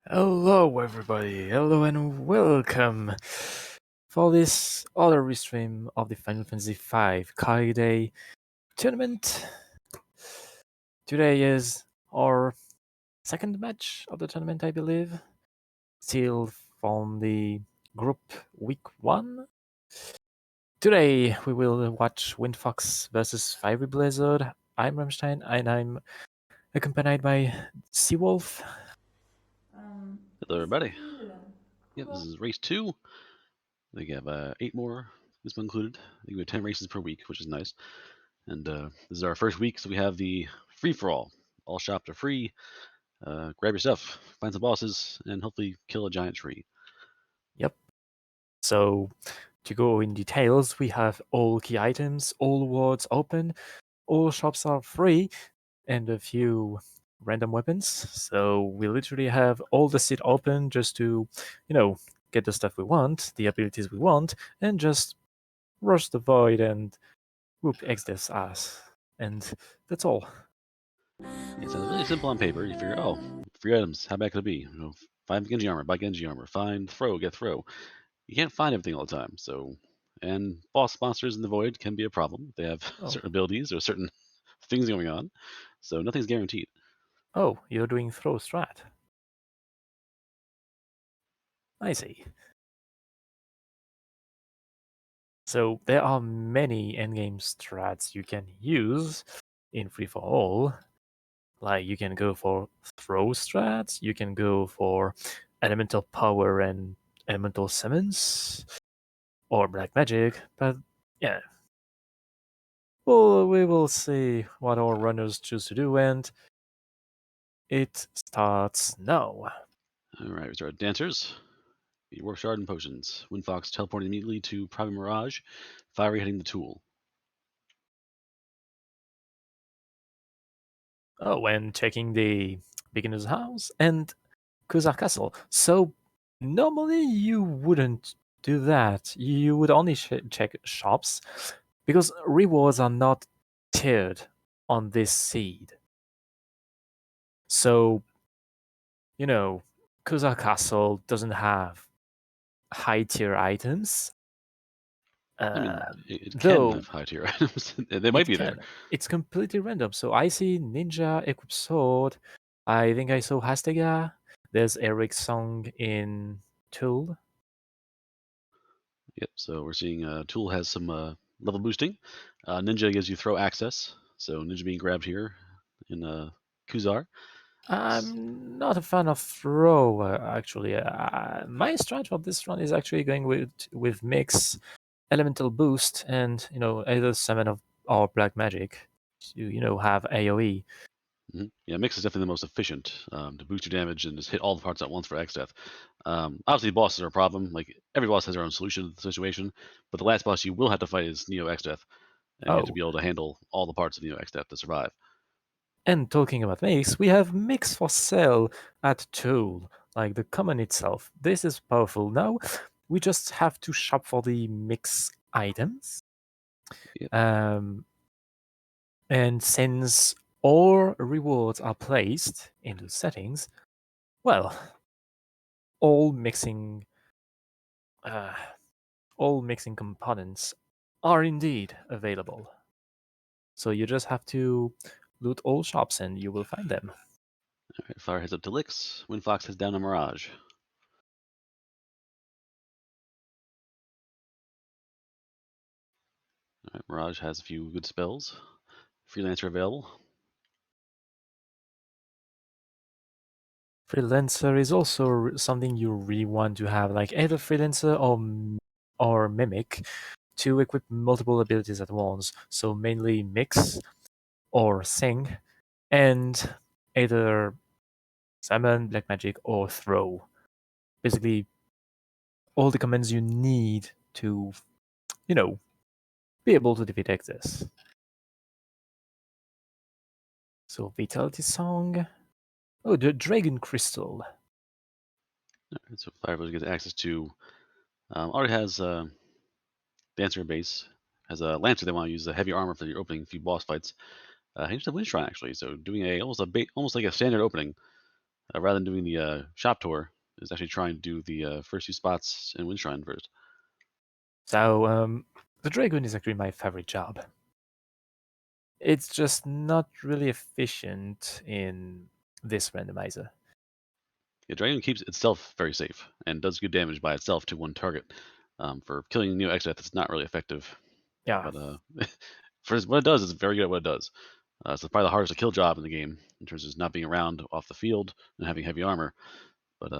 Hello, everybody. Hello and welcome for this other restream of the Final Fantasy V Kai Day tournament. Today is our second match of the tournament, I believe. Still from the group week 1. Today we will watch Windfox versus FieryBlizzard. I'm Rammstein and I'm accompanied by Seawolf. Hello, everybody. Yep, this is race 2. We have 8 more, this one included. I think we have 10 races per week, which is nice. And this is our first week, so we have the free-for-all. All shops are free. Grab your stuff, find some bosses, and hopefully kill a giant tree. Yep. So to go in details, we have all key items, all wards open, all shops are free, and a few random weapons. So we literally have all the seat open just to, get the stuff we want, the abilities we want, and just rush the void and whoop Exodus ass. And that's all. It sounds really simple on paper. You figure, oh, free items, how bad could it be? Find Genji armor, buy Genji armor. Find throw, get throw. You can't find everything all the time, so... And boss monsters in the void can be a problem. They have certain abilities or certain things going on, so nothing's guaranteed. Oh, you're doing throw strat. I see. So there are many endgame strats you can use in free for all. Like you can go for throw strats, you can go for elemental power and elemental summons, or black magic. But yeah, well, we will see what our runners choose to do, and it starts now. All right, we start with dancers. You work shard and potions. Windfox teleporting immediately to Private Mirage. Fiery hitting the tool. Oh, and checking the beginner's house and Kuzar Castle. So normally you wouldn't do that. You would only check shops because rewards are not tiered on this seed. So, Kuzar Castle doesn't have high tier items. I mean, it can Though have high tier items. They might it be there. can. It's completely random. So I see Ninja equip sword. I think I saw Hastega. There's Eric's song in Tool. Yep, so we're seeing Tool has some level boosting. Ninja gives you throw access. So Ninja being grabbed here in Kuzar. I'm not a fan of throw, actually. My strat for this run is actually going with mix, elemental boost, and either summon or black magic to have AOE. Yeah, mix is definitely the most efficient to boost your damage and just hit all the parts at once for X death. Obviously, bosses are a problem. Like every boss has their own solution to the situation, but the last boss you will have to fight is Neo X death, and you have to be able to handle all the parts of Neo X death to survive. And talking about mix, we have mix for sale at Tool, like the common itself. This is powerful. Now we just have to shop for the mix items. Yep. And since all rewards are placed into settings, well, all mixing components are indeed available. So you just have to loot all shops and you will find them. All right, Fire heads up to Lix. Windfox heads down to Mirage. All right, Mirage has a few good spells. Freelancer available. Freelancer is also something you really want to have, like either Freelancer or Mimic, to equip multiple abilities at once. So mainly Mix or Sing, and either Summon, Black Magic, or Throw. Basically, all the commands you need to, be able to defeat Exodus. So Vitality Song. Oh, the Dragon Crystal. Right, so Firefox gets access to. Already has Dancer base. Has a Lancer. They want to use a heavy armor for your opening few boss fights. He just a Wind Shrine actually, so doing almost like a standard opening. rather than doing the shop tour, is actually trying to do the first 2 spots in Windshrine first. So, the Dragoon is actually my favorite job. It's just not really efficient in this randomizer. Yeah, Dragon keeps itself very safe and does good damage by itself to one target. For killing Neo Exdeath, it's not really effective. Yeah. But for what it does, it's very good at what it does. So it's probably the hardest to kill job in the game in terms of not being around off the field and having heavy armor. But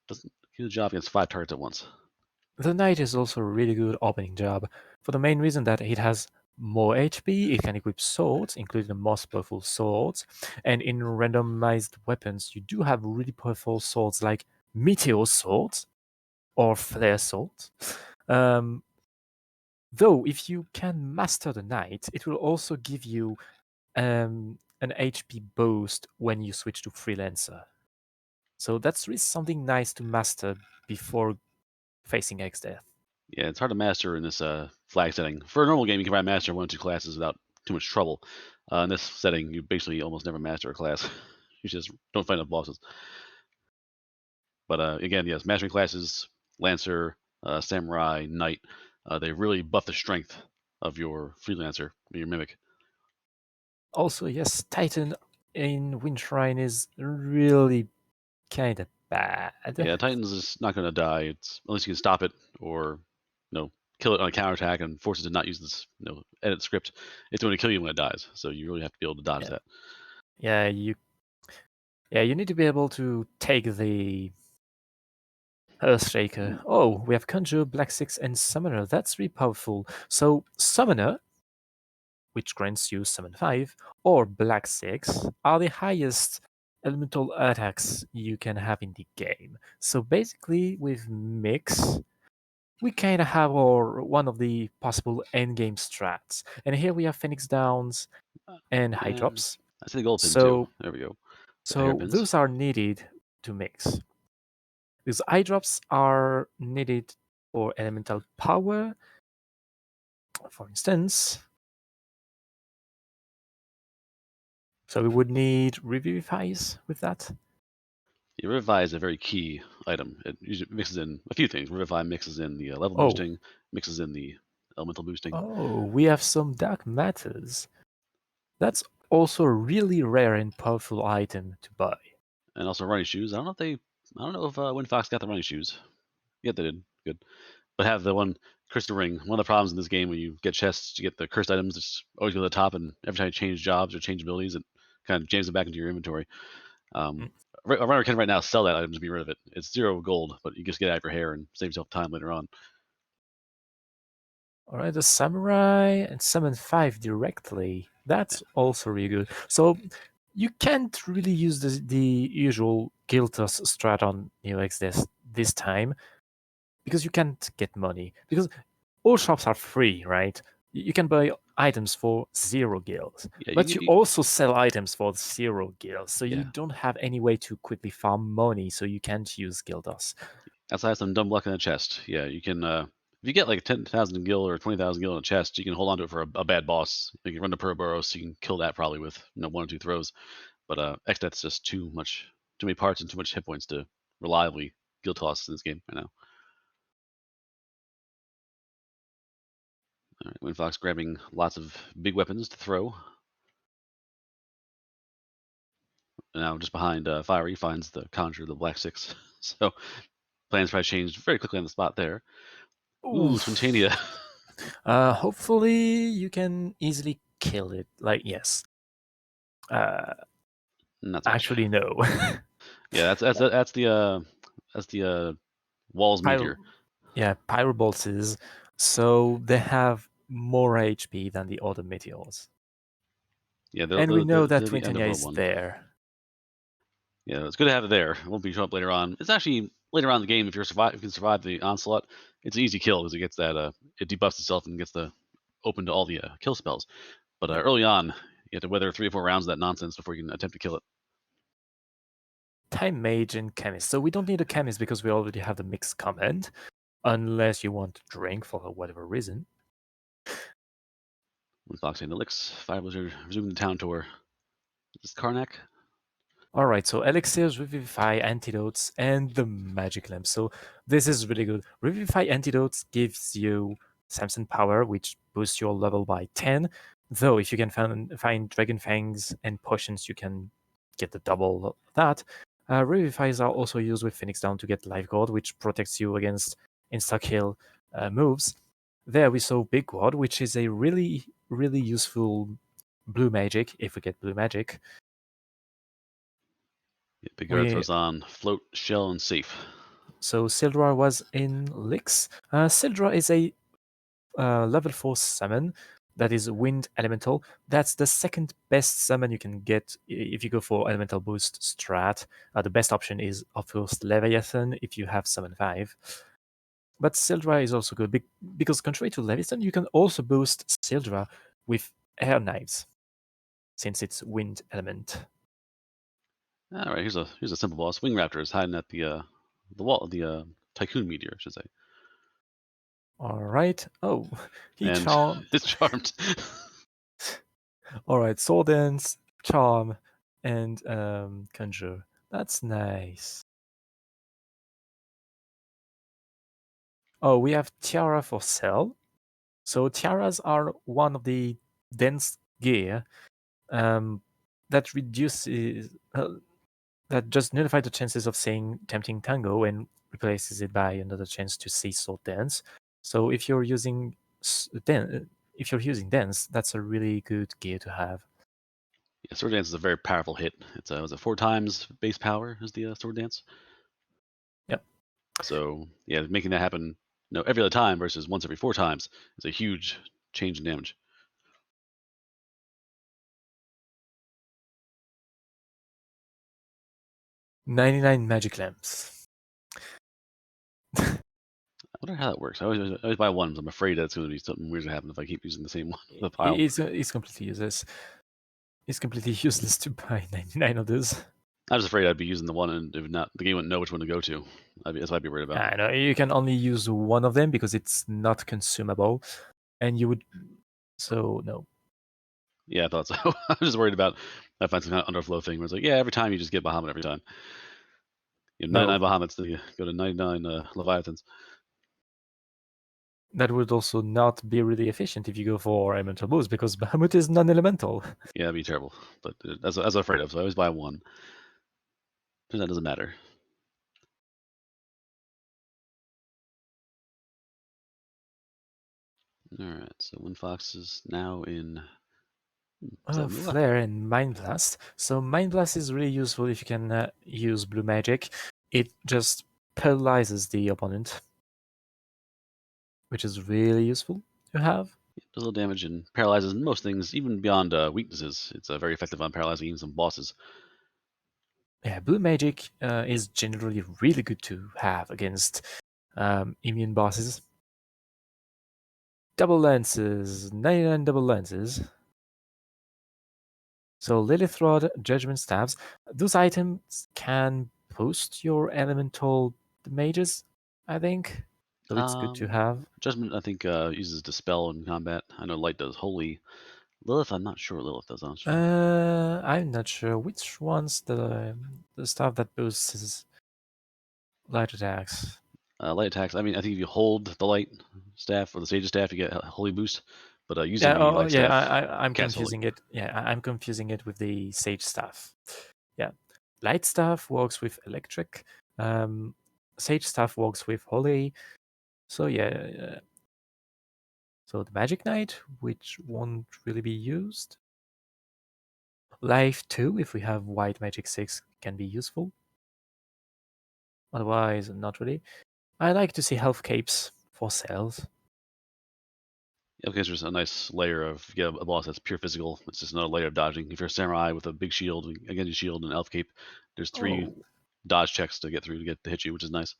doesn't do the job against 5 targets at once. The Knight is also a really good opening job, for the main reason that it has more HP, it can equip swords, including the most powerful swords, and in randomized weapons, you do have really powerful swords like Meteor swords or Flare swords. Though, if you can master the Knight, it will also give you an HP boost when you switch to Freelancer. So that's really something nice to master before facing Exdeath. Yeah, it's hard to master in this flag setting. For a normal game, you can probably master 1 or 2 classes without too much trouble. In this setting, you basically almost never master a class. You just don't find enough bosses. But again, yes, mastering classes, Lancer, Samurai, Knight, they really buff the strength of your Freelancer, your Mimic. Also, yes, Titan in Windshrine is really kind of bad. Yeah, Titan's is not going to die. It's unless you can stop it or kill it on a counterattack and force it to not use this edit script. It's going to kill you when it dies. So you really have to be able to dodge that. Yeah, you need to be able to take the Earthshaker. Oh, we have Conjure, Black 6, and Summoner. That's really powerful. So Summoner, which grants you Summon 5, or Black 6 are the highest elemental attacks you can have in the game. So basically, with Mix, we kind of have one of the possible endgame strats. And here we have Phoenix Downs and High Drops. I see the gold pin too. There we go. The So those are needed to mix. Because eye drops are needed for elemental power. For instance, so we would need Revivifies with that. Yeah, Revivify is a very key item. It usually mixes in a few things. Revivify mixes in the level boosting, mixes in the elemental boosting. Oh, we have some Dark Matters. That's also a really rare and powerful item to buy. And also running shoes. I don't know if Windfox got the running shoes. Yeah, they did. Good. But have the one crystal ring. One of the problems in this game when you get chests, you get the cursed items. It's always go to the top, and every time you change jobs or change abilities, it kind of jams it back into your inventory. A runner can right now sell that item to be rid of it. It's 0 gold, but you just get it out of your hair and save yourself time later on. Alright, the Samurai and Summon 5 directly. That's also really good. So you can't really use the usual Giltos strat on Neox this time because you can't get money. Because all shops are free, right? You can buy items for 0 gills, but you also sell items for 0 gills, so you don't have any way to quickly farm money, so you can't use Gildos. Outside some dumb luck in the chest, yeah, you can. If you get like 10,000 gil or 20,000 gil in a chest, you can hold on to it for a bad boss. You can run to Purboros, you can kill that probably with 1 or 2 throws. But Exdeath's just too many parts and too much hit points to reliably gil toss in this game right now. All right, Windfox grabbing lots of big weapons to throw. And now just behind Fiery finds the Conjure, the Black 6. So plans probably changed very quickly on the spot there. Ooh, Twintania. Hopefully you can easily kill it. Like, yes. Not so actually, no. Yeah, that's the Wall's meteor. Yeah, Pyrobolts. So they have more HP than the other meteors. Yeah, and we know that Twintania is there. Yeah, it's good to have it there. It won't be showing up later on. It's actually later on in the game if you can survive the onslaught. It's an easy kill because it gets that it debuffs itself and gets the open to all the kill spells. But early on, you have to weather 3 or 4 rounds of that nonsense before you can attempt to kill it. Time Mage and Chemist. So we don't need a Chemist because we already have the mix command, unless you want to drink for whatever reason. Windfox and Elix, FieryBlizzard resuming the town tour. Is this Karnak? Alright, so elixirs, revivify, antidotes, and the magic lamp. So this is really good. Revivify antidotes gives you Samson power, which boosts your level by 10. Though if you can find dragon fangs and potions, you can get the double of that. Revivifies are also used with Phoenix Down to get Life Guard, which protects you against insta-kill moves. There we saw Big Guard, which is a really, really useful blue magic, if we get blue magic. Yeah, Big Guard throws on Float, Shell, and Safe. So Sildra was in Lix. Sildra is a level 4 summon that is Wind Elemental. That's the second best summon you can get if you go for Elemental Boost strat. The best option is, of course, Leviathan if you have Summon 5. But Sildra is also good because, contrary to Leviathan, you can also boost Sildra with Air Knives since it's Wind Element. All right, here's a simple boss. Wing Raptor is hiding at the wall, the Tycoon Meteor, I should say. All right. Oh, he and charmed. It's charmed. All right, Sword Dance, Charm, and Conjure. That's nice. Oh, we have Tiara for sale. So tiaras are one of the dense gear that reduces that just nullify the chances of seeing Tempting Tango and replaces it by another chance to see Sword Dance. So if you're using dance, that's a really good gear to have. Yeah, Sword Dance is a very powerful hit. It's was it 4 times base power is the Sword Dance? Yep. So yeah, making that happen every other time versus once every 4 times is a huge change in damage. $99 magic lamps. I wonder how that works. I always buy one, because I'm afraid that's going to be something weird to happen if I keep using the same one. The pile. It's completely useless. It's completely useless to buy 99 of those. I was afraid I'd be using the one, and if not, the game wouldn't know which one to go to. That's what I'd be worried about. I know you can only use one of them because it's not consumable, and you would. So no. Yeah, I thought so. I was just worried about I find some kind of underflow thing where it's like, yeah, every time you just get Bahamut every time. 99 Bahamuts, then you go to 99 Leviathans. That would also not be really efficient if you go for elemental boost because Bahamut is non-elemental. Yeah, that'd be terrible. But as I'm afraid of, so I always buy one. Turns out it doesn't matter. All right, so Windfox is now in. Flare and Mind Blast. So Mind Blast is really useful if you can use blue magic. It just paralyzes the opponent, which is really useful to have. It does a little damage and paralyzes most things, even beyond weaknesses. It's very effective on paralyzing even some bosses. Yeah, blue magic is generally really good to have against immune bosses. Double lances, 99 double lances. So Lilith Rod, Judgment Stabs, those items can boost your elemental mages, I think. So it's good to have. Judgment, I think, uses Dispel in combat. I know Light does Holy. Lilith, I'm not sure what Lilith does, honestly. I'm not sure which one's the stuff that boosts light attacks. Light attacks. I mean, I think if you hold the light staff or the sage's staff, you get a holy boost. But using the light staff, I'm confusing it. Yeah, I'm confusing it with the sage staff. Yeah, light staff works with electric. Sage staff works with holy. So yeah. So the magic knight, which won't really be used. Life 2, if we have white magic 6, can be useful. Otherwise, not really. I like to see health capes for sales. Yeah, because there's a nice layer of a boss that's pure physical. It's just another layer of dodging. If you're a samurai with a big shield, against your shield and elf cape, there's 3 dodge checks to get through to hit you, which is nice.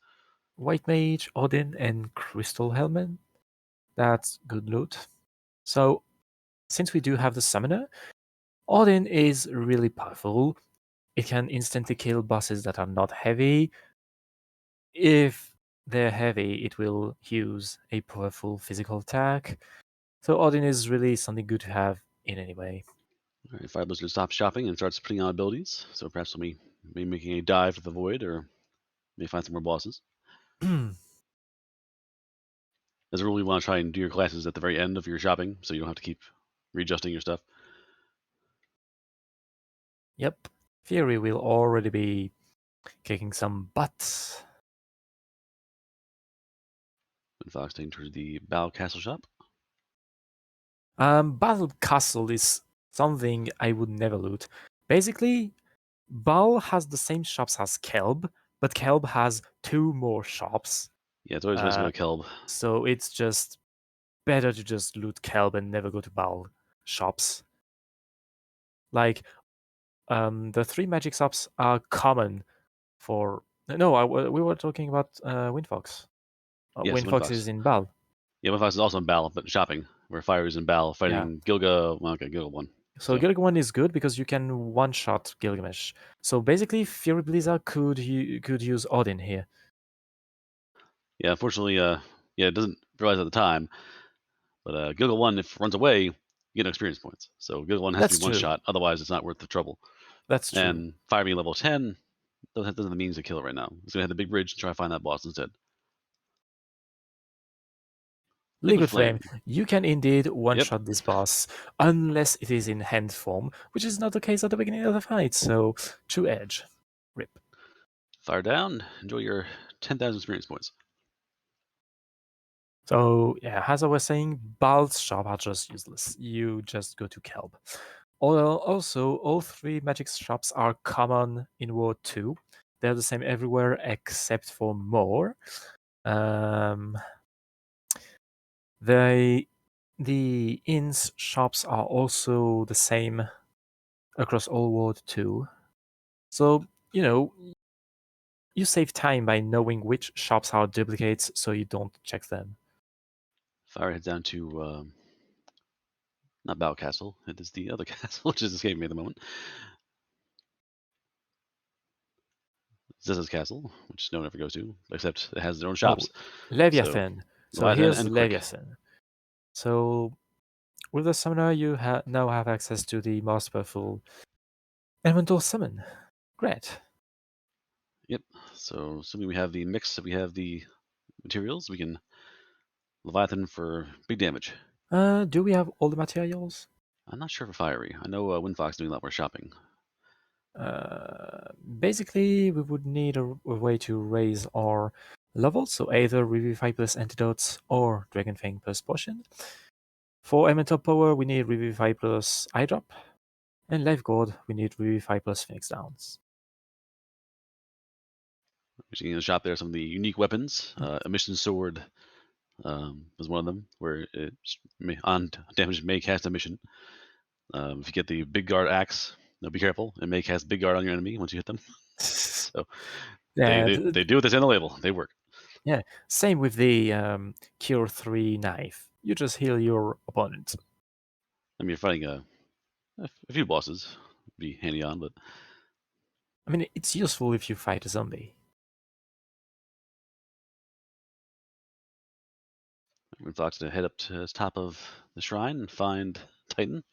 White mage, Odin, and crystal helmet. That's good loot. So, since we do have the summoner, Odin is really powerful. It can instantly kill bosses that are not heavy. If they're heavy, it will use a powerful physical attack. So Odin is really something good to have in any way. All right, FieryBlizzard stops shopping and starts putting on abilities. So perhaps we'll be making a dive for the void, or may find some more bosses. As a rule, you want to try and do your classes at the very end of your shopping, so you don't have to keep readjusting your stuff. Yep, Fury will already be kicking some butts. Windfox taking towards the Bow Castle shop. Battle Castle is something I would never loot. Basically, Bal has the same shops as Kelb, but Kelb has 2 more shops. Yeah, it's always best to go to Kelb. So it's just better to just loot Kelb and never go to Bal shops. Like, the 3 magic shops are common for. No, we were talking about Windfox. Yes, Windfox is in Bal. Yeah, Windfox is also in Bal, but shopping, where Fire is in Bal fighting Gilga. Well, okay, Gilga won. So Gilga 1 is good because you can one-shot Gilgamesh. So basically, FieryBlizzard could use Odin here. Yeah, unfortunately, it doesn't realize at the time, but Gilga 1, if it runs away, you get no experience points. So Gilga 1 has to be one shot, otherwise it's not worth the trouble. That's true. And Fire being level 10 doesn't have the means to kill it right now. He's gonna have the big bridge and try to find that boss instead. Liquid Flame. You can indeed one-shot this boss, unless it is in hand form, which is not the case at the beginning of the fight, so true edge. Rip. Fire down, enjoy your 10,000 experience points. So, yeah, as I was saying, Bal's shop are just useless. You just go to Kelb. Also, all 3 magic shops are common in War 2. They're the same everywhere except for more. The inns shops are also the same across all World 2. So, you save time by knowing which shops are duplicates so you don't check them. Fire heads down to, not Bow Castle, it is the other castle, which is escaping me at the moment. Zessa's castle, which no one ever goes to, except it has their own shops. Leviathan. So here's Leviathan. Quick. So with the summoner, you now have access to the most powerful elemental summon. Great. Yep. So assuming we have the mix, we have the materials, we can Leviathan for big damage. Do we have all the materials? I'm not sure for Fiery. I know Windfox doing a lot more shopping. Basically, we would need a way to raise our levels, so either Revivify plus Antidotes or Dragon Fang plus Potion. For elemental power, we need Revivify plus Eye Drop, and Lifeguard, we need Revivify plus Phoenix Downs. We're seeing in the shop there some of the unique weapons. Emission Sword was one of them, where it on damage may cast Emission. If you get the Big Guard Axe, no, be careful. It may cast Big Guard on your enemy once you hit them. So yeah, they do what they say on the label. They work. Yeah, same with the Cure 3 knife. You just heal your opponent. I mean, you're fighting a few bosses. Be handy on, but I mean, it's useful if you fight a zombie. Windfox to head up to the top of the shrine and find Titan.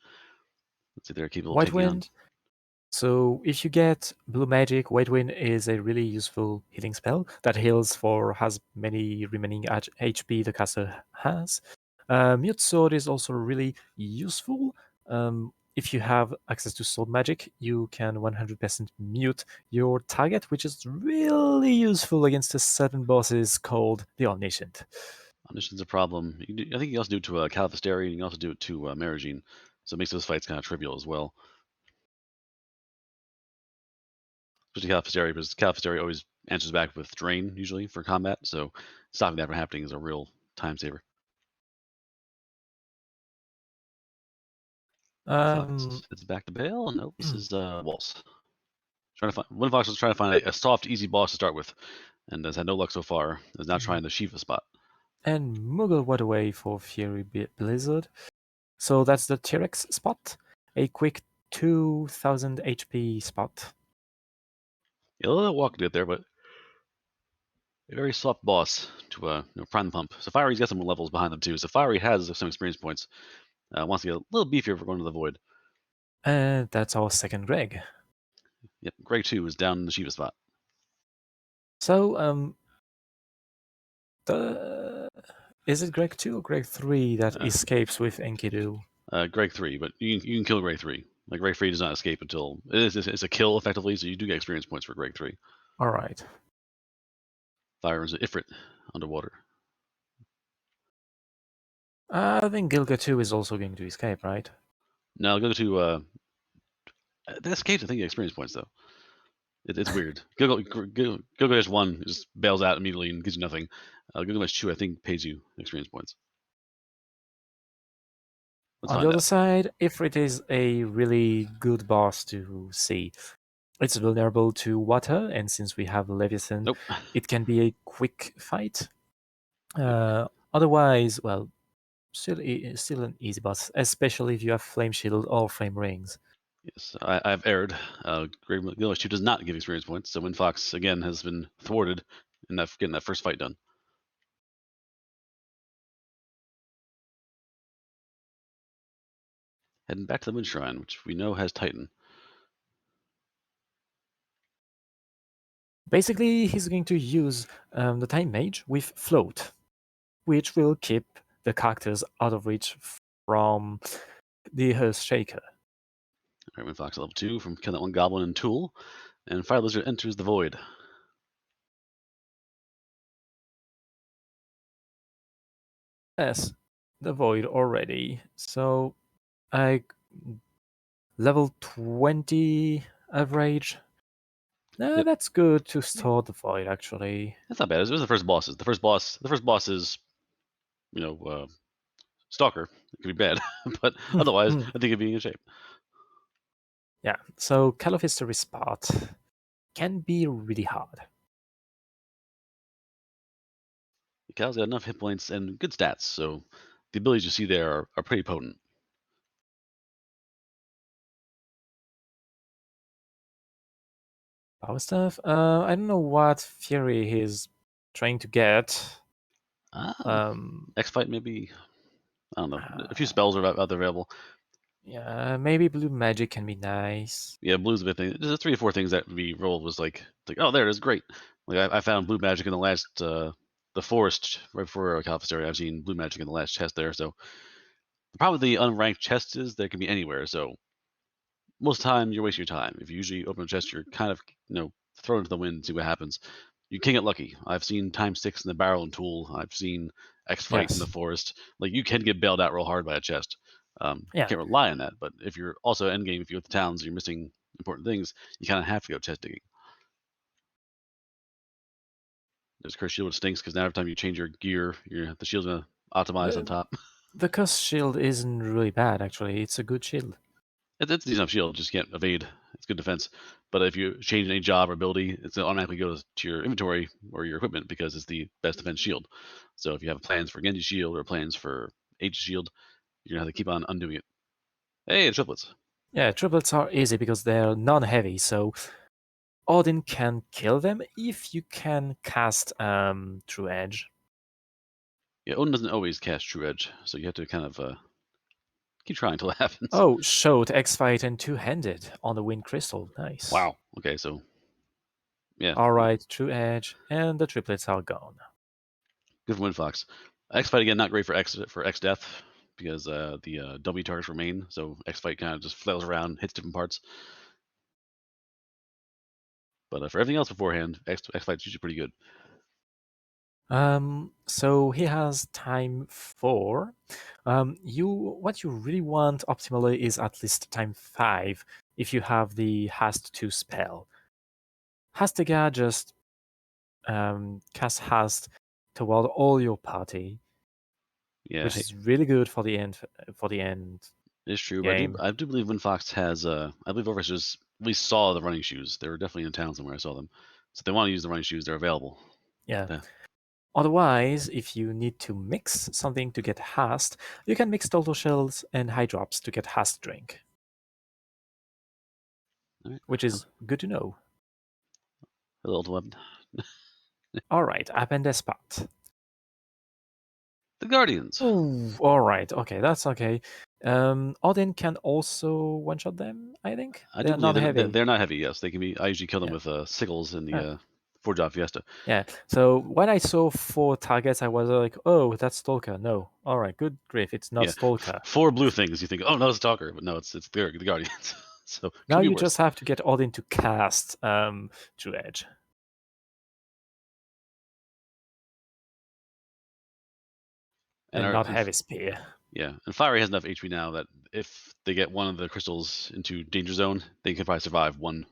Let's see if they're capable White of taking Wind. So if you get Blue Magic, White Wind is a really useful healing spell that heals for as many remaining HP the caster has. Mute Sword is also really useful. If you have access to sword magic, you can 100% mute your target, which is really useful against a certain bosses called the Omniscient. Omniscient's a problem. I think you also do it to Califasteri, and you can also do it to Marigine, so it makes those fights kind of trivial as well. Especially Califasteri, because Califasteri always answers back with Drain, usually, for combat, so stopping that from happening is a real time saver. It's back to Bale. Nope, this is Waltz. Windfox was trying to find a soft, easy boss to start with, and has had no luck so far. Is now trying the Shiva spot. And Moogle went away for FieryBlizzard. So that's the T-Rex spot. A quick 2000 HP spot. Yeah, a little walk to get there, but a very soft boss to prime the pump. So Fiery's got some levels behind them too. So Fiery has some experience points. Wants to get a little beefier for going to the Void. And that's our second Greg. Yep, Greg 2 is down in the Shiva spot. So, is it Greg 2 or Greg 3 that escapes with Enkidu? Greg 3, but you can kill Greg 3. Like, Greg 3 does not escape until... It's a kill, effectively, so you do get experience points for Greg 3. Alright. Fire is an Ifrit underwater. I think Gilga 2 is also going to escape, right? Now, I'll go to... the escape, I think, experience points, though. It's weird. Gilgamesh 1 just bails out immediately and gives you nothing. Gilgamesh 2, I think, pays you experience points. Let's On the other side, Ifrit is a really good boss to see. It's vulnerable to water, and since we have Leviathan, it can be a quick fight. Otherwise, well, still an easy boss, especially if you have Flame Shield or Flame Rings. Yes, I've erred. Gilgamesh 2 does not give experience points, so Windfox, again, has been thwarted in getting that first fight done. Heading back to the Wind Shrine, which we know has Titan. Basically, he's going to use the Time Mage with Float, which will keep the characters out of reach from the Earth Shaker. All right, Windfox level 2 from killing that one Goblin and Tool, and FieryBlizzard enters the Void. Yes, the Void already. So, level 20 average. Yep. That's good to start the Void, actually. That's not bad. It was the first bosses. The first boss is, Stalker. It could be bad, but otherwise, I think it'd be in good shape. Yeah, so Calofistory Spot can be really hard. Cal's got enough hit points and good stats, so the abilities you see there are pretty potent. Power stuff? I don't know what Fury he's trying to get. X-Fight maybe? I don't know. A few spells are available. Yeah, maybe blue magic can be nice. Yeah, blue's a big thing. There's 3 or 4 things that we rolled was like, oh, there it is, great. Like I found blue magic in the last the forest right before Caliphistary. I've seen blue magic in the last chest there. So the problem with the unranked chests is they can be anywhere. So most of the time you're wasting your time. If you usually open a chest, you're kind of thrown into the wind and see what happens. You can get lucky. I've seen ×6 in the barrel and tool. I've seen X-Fight in the forest. Like you can get bailed out real hard by a chest. You can't rely on that. But if you're also endgame, if you go to the towns, you're missing important things. You kind of have to go chest digging. There's Curse Shield, which stinks because now every time you change your gear, the shield's gonna optimize on top. The Curse Shield isn't really bad, actually. It's a good shield. It's a decent enough shield, just can't evade. It's good defense. But if you change any job or ability, it's gonna automatically go to your inventory or your equipment because it's the best defense shield. So if you have plans for Genji shield or plans for Aegis shield, you're gonna have to keep on undoing it. Hey, triplets. Yeah, triplets are easy because they're non-heavy, so Odin can kill them if you can cast True Edge. Yeah, Odin doesn't always cast True Edge, so you have to kind of keep trying until it happens. Oh, showed X-Fight and two-handed on the Wind Crystal. Nice. Wow. Okay, so yeah. Alright, True Edge, and the triplets are gone. Good for Windfox. X-Fight again, not great for X death because the W targets remain, so X-Fight kind of just flails around, hits different parts. But for everything else beforehand, X-Fight's usually pretty good. So he has time 4. What you really want optimally is at least time 5 if you have the Hast 2 spell. Hastiga just cast Hast toward all your party, which is really good for the end. It's true, game. but I do believe Windfox has. I believe Overwatch at least saw the running shoes. They were definitely in town somewhere. I saw them. So if they want to use the running shoes, they're available. Yeah. Otherwise, if you need to mix something to get Hast, you can mix Total Shells and High Drops to get Hast Drink. Which is good to know. A little weapon. Alright, Appendez Spot. The Guardians. Ooh, alright, okay, that's okay. Odin can also one-shot them, I think. I do They're not believe heavy. they're not heavy. Yes, they can be. I usually kill them Yeah. with sickles in the Forge Job Fiesta. Yeah. So when I saw 4 targets, I was like, "Oh, that's Stalker." No. All right. Good grief, it's not Yeah, Stalker. 4 blue things. You think, oh no, it's a Stalker, but no, it's the Guardians. So Now could be you worse. just have to get Odin to cast True Edge. And not Heavy Spear. Yeah, and Fiery has enough HP now that if they get one of the crystals into danger zone, they can probably survive one,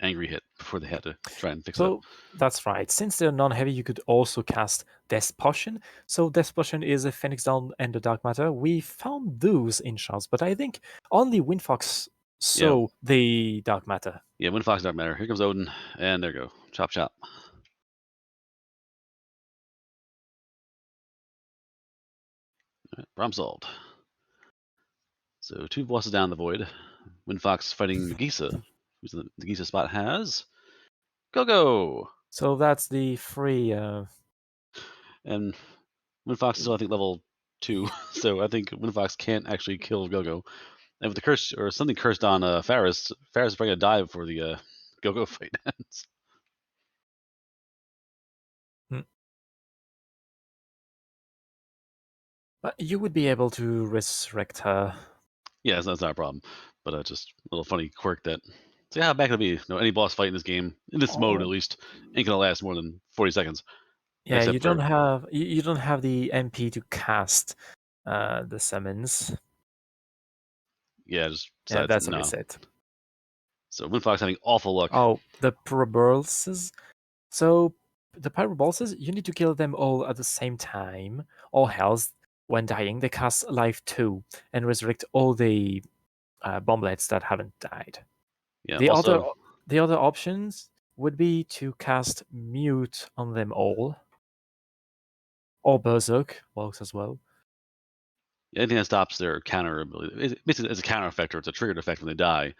angry hit before they had to try and fix it up. So that's right. Since they're non-heavy, you could also cast Death Potion. So Death Potion is a Phoenix Down and the Dark Matter. We found those in shards, but I think only Windfox saw the Dark Matter. Yeah, Windfox Dark Matter. Here comes Odin, and there you go. Chop, chop. All right, problem solved. So 2 bosses down the void. Windfox fighting Nagisa, who's in the Nagisa spot has Go-Go! So that's the free... And Windfox is, I think, level 2, so I think Windfox can't actually kill Go-Go. And with the curse, or something cursed on Faris is probably going to die before the Go-Go fight ends. But you would be able to resurrect her. Yeah, that's not a problem. But just a little funny quirk that. So yeah, how bad could it be? Any boss fight in this game, in this mode at least, ain't gonna last more than 40 seconds. Yeah, you don't have the MP to cast the summons. Yeah, just that's no. a reset. So Windfox having awful luck. Oh, the Pyrobolses. So the Pyrobolses, you need to kill them all at the same time, or else when dying they cast Life 2 and resurrect all the bomblets that haven't died. Yeah. The also, other options would be to cast Mute on them all, or Berserk works as well. anything that stops their counter ability, basically it's a counter effect or it's a triggered effect when they die.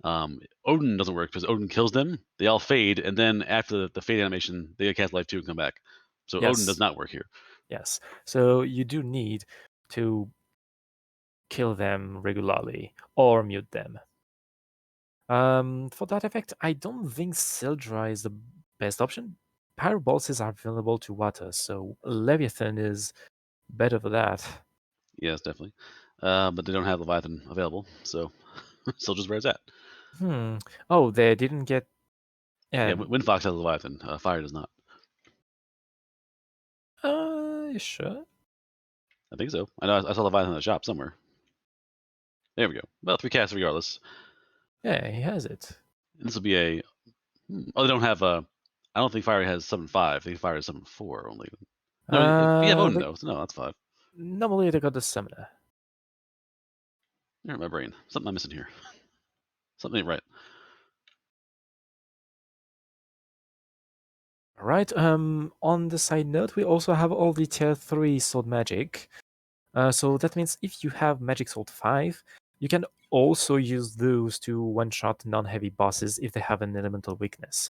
Odin doesn't work because Odin kills them. They all fade, and then after the fade animation, they cast Life 2 and come back. So Yes. Odin does not work here. Yes. So you do need to kill them regularly or mute them. For that effect, I don't think Sildra is the best option. Pyrobolses are vulnerable to water, so Leviathan is better for that. Yes, definitely. But they don't have Leviathan available, so Sildra's where it's at. Oh, they didn't get... Yeah, Windfox has Leviathan. Fire does not. Sure? I think so. I know I saw Leviathan in the shop somewhere. There we go. Well, 3 casts regardless. Yeah, he has it. And this will be a... Oh, they don't have... I don't think Fire has 7-5. I think Fire has 7-4 only. No, you have Odin, though. So no, that's 5. Normally they got the Summoner. You're in my brain. Something I'm missing here. Something ain't right. Right. On the side note, we also have all the tier 3 sword magic. So that means if you have Magic Sword 5, you can also use those to one-shot non-heavy bosses if they have an elemental weakness.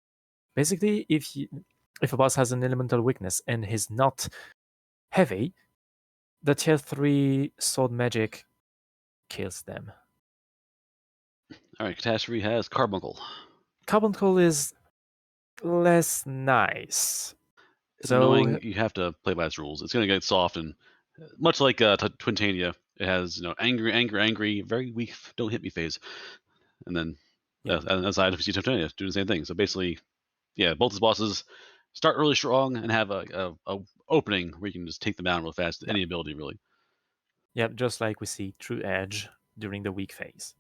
Basically, if a boss has an elemental weakness and he's not heavy, the tier 3 sword magic kills them. Alright, Catastrophe has Carbuncle. Carbuncle is less nice. It's annoying. You have to play by its rules. It's going to get soft, and much like Twintania, it has angry, very weak, don't hit me phase. And then aside of Twintania, doing the same thing. So basically, yeah, both his bosses start really strong and have a opening where you can just take them down real fast. Any ability, really. Yep, just like we see True Edge during the weak phase.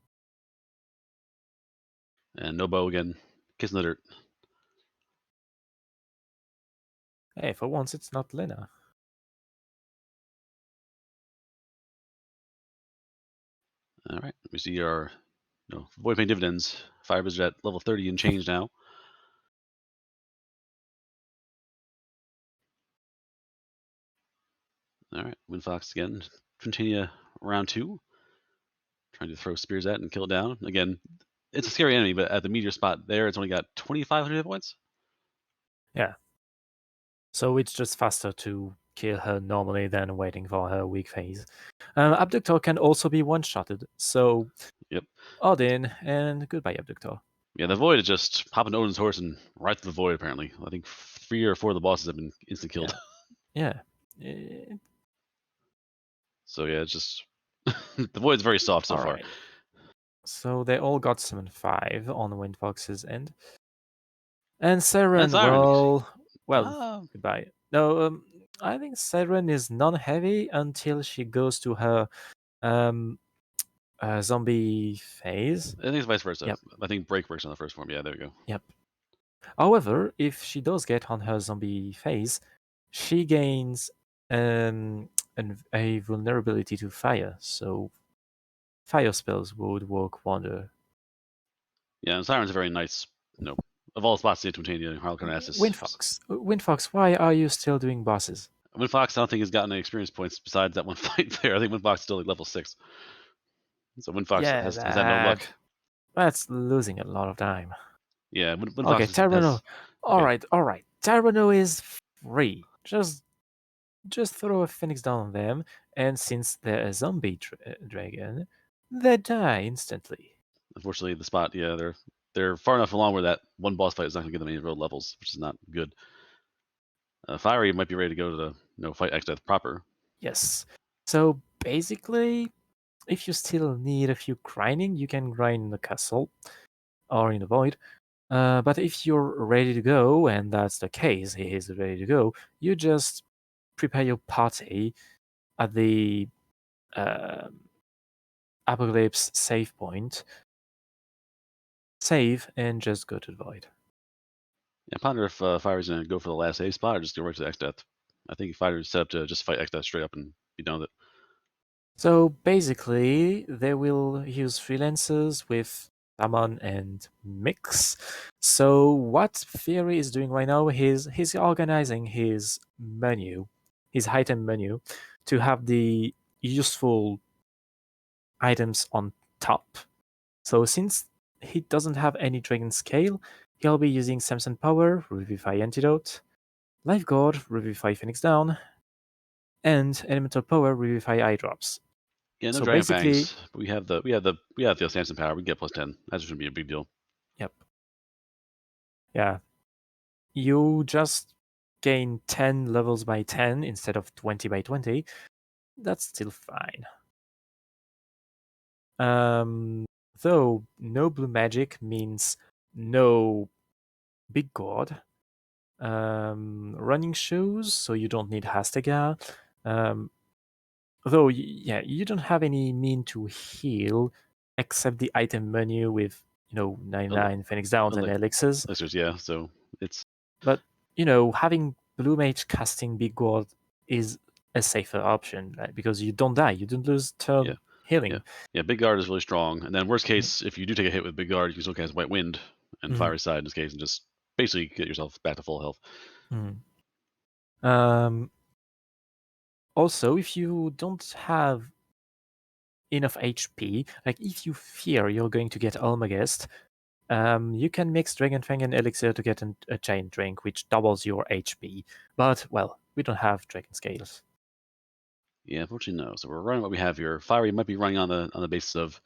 And no bow again. Kissing the dirt. Hey, for once it's not Lena. All right, we see our void paint dividends. FieryBlizzard at level 30 and change now. All right, Windfox again. Continue round 2. Trying to throw spears at and kill it down. Again, it's a scary enemy, but at the meteor spot there, it's only got 2,500 hit points. Yeah. So it's just faster to kill her normally than waiting for her weak phase. Abductor can also be one-shotted, so Yep. Odin and goodbye, Abductor. Yeah, the Void is just hopping Odin's horse and right to the Void, apparently. I think 3 or 4 of the bosses have been instant killed. Yeah. So yeah, it's just... the Void's very soft so far. Right. So they all got summon 5 on Windfox's end. And Siren, goodbye. No, I think Siren is non-heavy until she goes to her zombie phase. I think it's vice versa. Yep. I think Break works on the first form. Yeah, there we go. Yep. However, if she does get on her zombie phase, she gains a vulnerability to fire, so fire spells would work wonder. Yeah, and Siren's a very nice, of all spots to contain the Harlequinassus. Windfox, why are you still doing bosses? Windfox, I don't think has gotten any experience points besides that one fight there. I think Windfox is still like level 6. So Windfox has had no luck. That's losing a lot of time. Yeah, Windfox okay, Tyranno. Alright. Tyranno is free. Just throw a Phoenix down on them, and since they're a zombie dragon, they die instantly. Unfortunately, the spot, yeah, they're far enough along where that one boss fight is not going to give them any real levels, which is not good. Fiery might be ready to go to the fight X-Death proper. Yes. So basically, if you still need a few grinding, you can grind in the castle or in the void. But if you're ready to go, and that's the case, he is ready to go, you just prepare your party at the Apocalypse save point, save, and just go to the void. Yeah, I ponder if Fiery's going to go for the last save spot or just go right to the X-Death. I think Fiery's set up to just fight X-Death straight up and be done with it. So basically, they will use freelancers with Summon and Mix. So what Fiery is doing right now is he's organizing his menu, his item menu, to have the useful items on top. So since he doesn't have any Dragon Scale, he'll be using Samson Power, Revivify Antidote, Life Guard, Revivify Phoenix Down, and Elemental Power, Revivify Eye Drops. Yeah, no Dragon Fangs. But we have the Samson Power. We get +10. That shouldn't be a big deal. Yep. Yeah. You just gain 10 levels by 10 instead of 20 by 20. That's still fine. Though no blue magic means no big god. Running shoes, so you don't need Hastega. Though, yeah, you don't have any mean to heal except the item menu with 99 Phoenix Downs and elixirs. Elixirs, yeah. So it's. But having blue mage casting big god is a safer option, right? Because you don't die, you don't lose turn healing. Yeah, big guard is really strong, and then worst case, if you do take a hit with big guard, you can still cast White Wind and Fiery Side in this case, and just basically get yourself back to full health. Also, if you don't have enough HP, like if you fear you're going to get Almagest, you can mix Dragon Fang and Elixir to get a Giant Drink, which doubles your HP. But, well, we don't have Dragon Scales. Yeah, unfortunately, no. So we're running what we have here. Fiery might be running on the basis of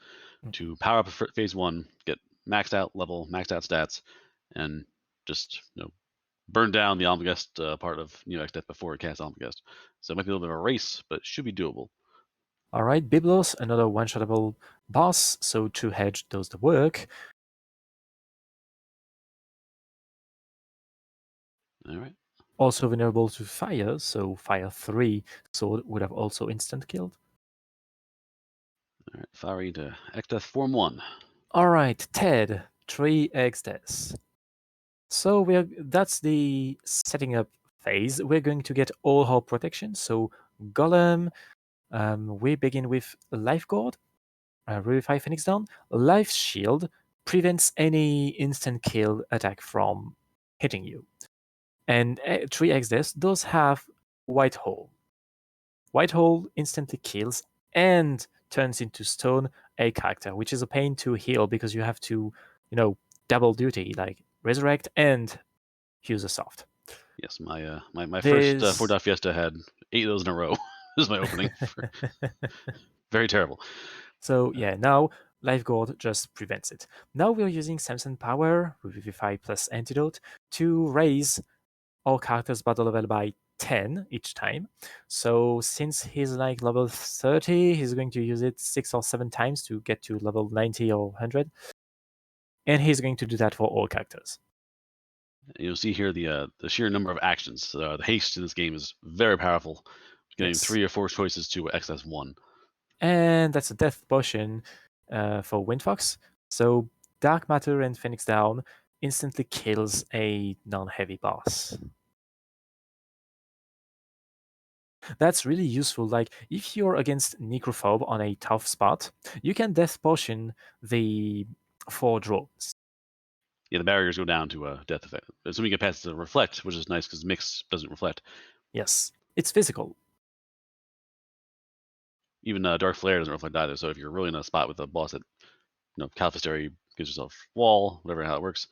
to power up phase 1, get maxed out level, maxed out stats, and just burn down the Almagest part of X-Death before it casts Almagest. So it might be a little bit of a race, but it should be doable. Alright, Biblos, another one-shottable boss, so 2-hedge does the work. Alright. Also vulnerable to fire, so fire 3 sword would have also instant killed. Alright, Fiery to X-Death form 1. Alright, Ted, 3 X-Death. So that's the setting up phase. We're going to get all our protection. So Golem, we begin with Life Guard, Revivify Phoenix Down. Life Shield prevents any instant kill attack from hitting you. And 3x does have White Hole. White Hole instantly kills and turns into stone a character, which is a pain to heal because you have to, double duty, like resurrect and use a soft. Yes, my first Ford Fiesta had 8 of those in a row. This is my opening. Very terrible. So yeah, now Lifeguard just prevents it. Now we're using Samson Power, Revivify plus Antidote, to raise all characters battle level by 10 each time. So since he's like level 30, he's going to use it 6 or 7 times to get to level 90 or 100. And he's going to do that for all characters. You'll see here the sheer number of actions. The haste in this game is very powerful. Getting 3 or 4 choices to access 1. And that's a death potion for Windfox. So Dark Matter and Phoenix Down instantly kills a non-heavy boss. That's really useful. Like if you're against Necrophobe on a tough spot, you can death potion the 4 drones. Yeah, the barriers go down to death effect. Assuming you get past the reflect, which is nice because mix doesn't reflect. Yes, it's physical. Even Dark Flare doesn't reflect either. So if you're really in a spot with a boss that, Calphistery gives yourself wall, whatever how it works,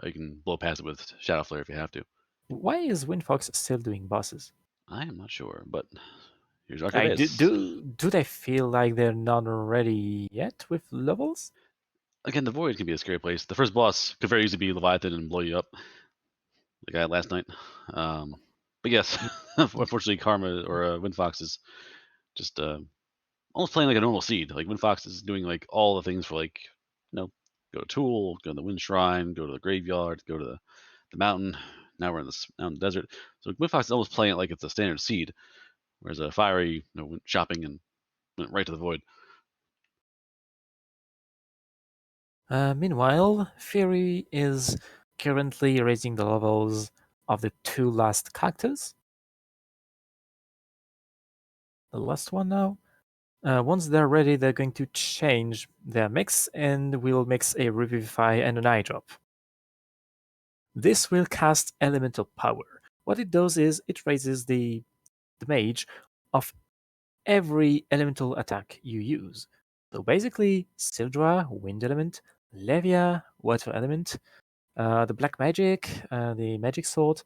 you can blow past it with Shadow Flare if you have to. Why is Windfox still doing bosses? I am not sure, but here's Arcade Base. Do they feel like they're not ready yet with levels? Again, the Void can be a scary place. The first boss could very easily be Leviathan and blow you up, like I had last night. But yes, unfortunately, Karma or Windfox is just almost playing like a normal seed. Like Windfox is doing like all the things for like, go to Tool, go to the Wind Shrine, go to the graveyard, go to the mountain. Now we're in the desert. So Windfox is almost playing it like it's a standard seed, whereas a Fiery went shopping and went right to the Void. Meanwhile, Fiery is currently raising the levels of the 2 last characters. The last one now. Once they're ready, they're going to change their mix and we'll mix a Revivify and an Eye Drop. This will cast Elemental Power. What it does is it raises the mage of every elemental attack you use. So basically, Sildra, Wind Element, Levia, Water Element, the Black Magic, the Magic Sword,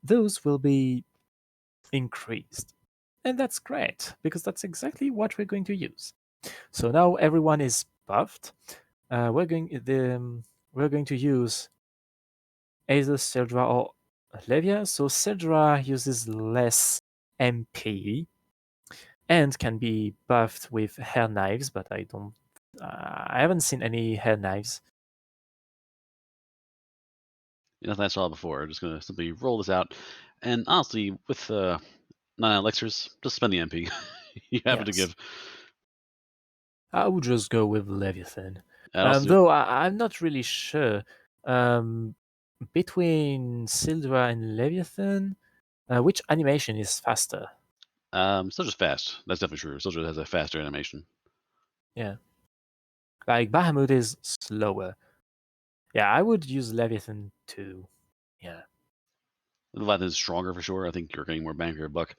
those will be increased. And that's great, because that's exactly what we're going to use. So now everyone is buffed. We're going to use either Sildra or Levia. So Sildra uses less MP and can be buffed with hair knives, but I haven't seen any hair knives. Nothing I saw before. I'm just going to simply roll this out. And honestly, with 9 elixirs, just spend the MP. You have to give. I would just go with Leviathan. Though I'm not really sure. Between Sildra and Leviathan, which animation is faster? Sildra's fast. That's definitely true. Sildra has a faster animation. Yeah. Like Bahamut is slower. Yeah, I would use Leviathan too. Yeah. Leviathan is stronger for sure. I think you're getting more bang for your buck.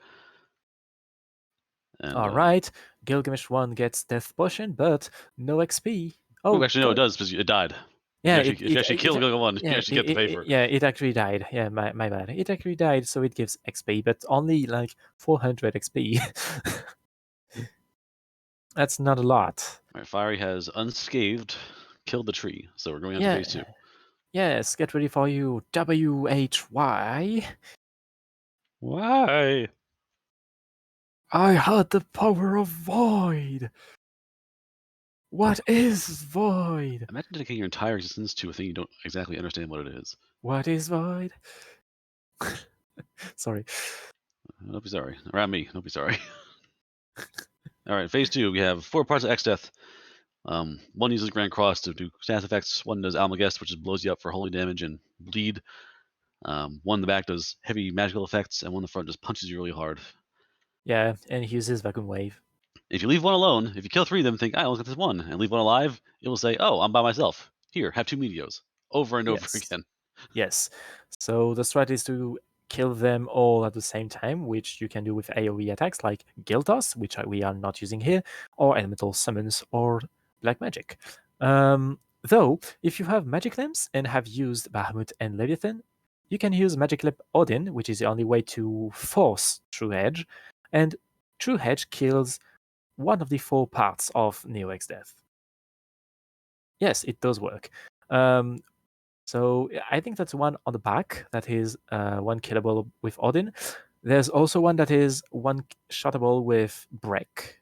And, Alright, Gilgamesh 1 gets Death Potion, but no XP. Oh, actually, no, it does, because it died. Yeah, if you actually kill Gilgamesh 1, you actually get the favor. Yeah, it actually died. Yeah, my bad. It actually died, so it gives XP, but only like 400 XP. That's not a lot. Alright, Fiery has unscathed killed the tree, so we're going on to phase 2. Yes, get ready for you. WHY. Why? I heard the power of Void. What is Void? Imagine dedicating your entire existence to a thing you don't exactly understand what it is. What is Void? Sorry. Don't be sorry. Around me, don't be sorry. Alright, phase 2, we have 4 parts of X-Death. One uses Grand Cross to do status effects, one does Almagest, which just blows you up for holy damage and bleed. One in the back does heavy magical effects, and one in the front just punches you really hard. Yeah, and he uses Vacuum Wave. If you leave one alone, if you kill 3 of them, think, I only got this one, and leave one alive, it will say, oh, I'm by myself. Here, have 2 Meteos. Over and over again. Yes. So the strat is to kill them all at the same time, which you can do with AoE attacks like Guild Toss, which we are not using here, or Elemental Summons or Black Magic. Though, if you have Magic Lamps and have used Bahamut and Leviathan, you can use Magic Leap Odin, which is the only way to force True Edge, and True Edge kills one of the 4 parts of Neox Death. Yes, it does work. So I think that's one on the back that is 1 killable with Odin. There's also one that is 1 shottable with Break.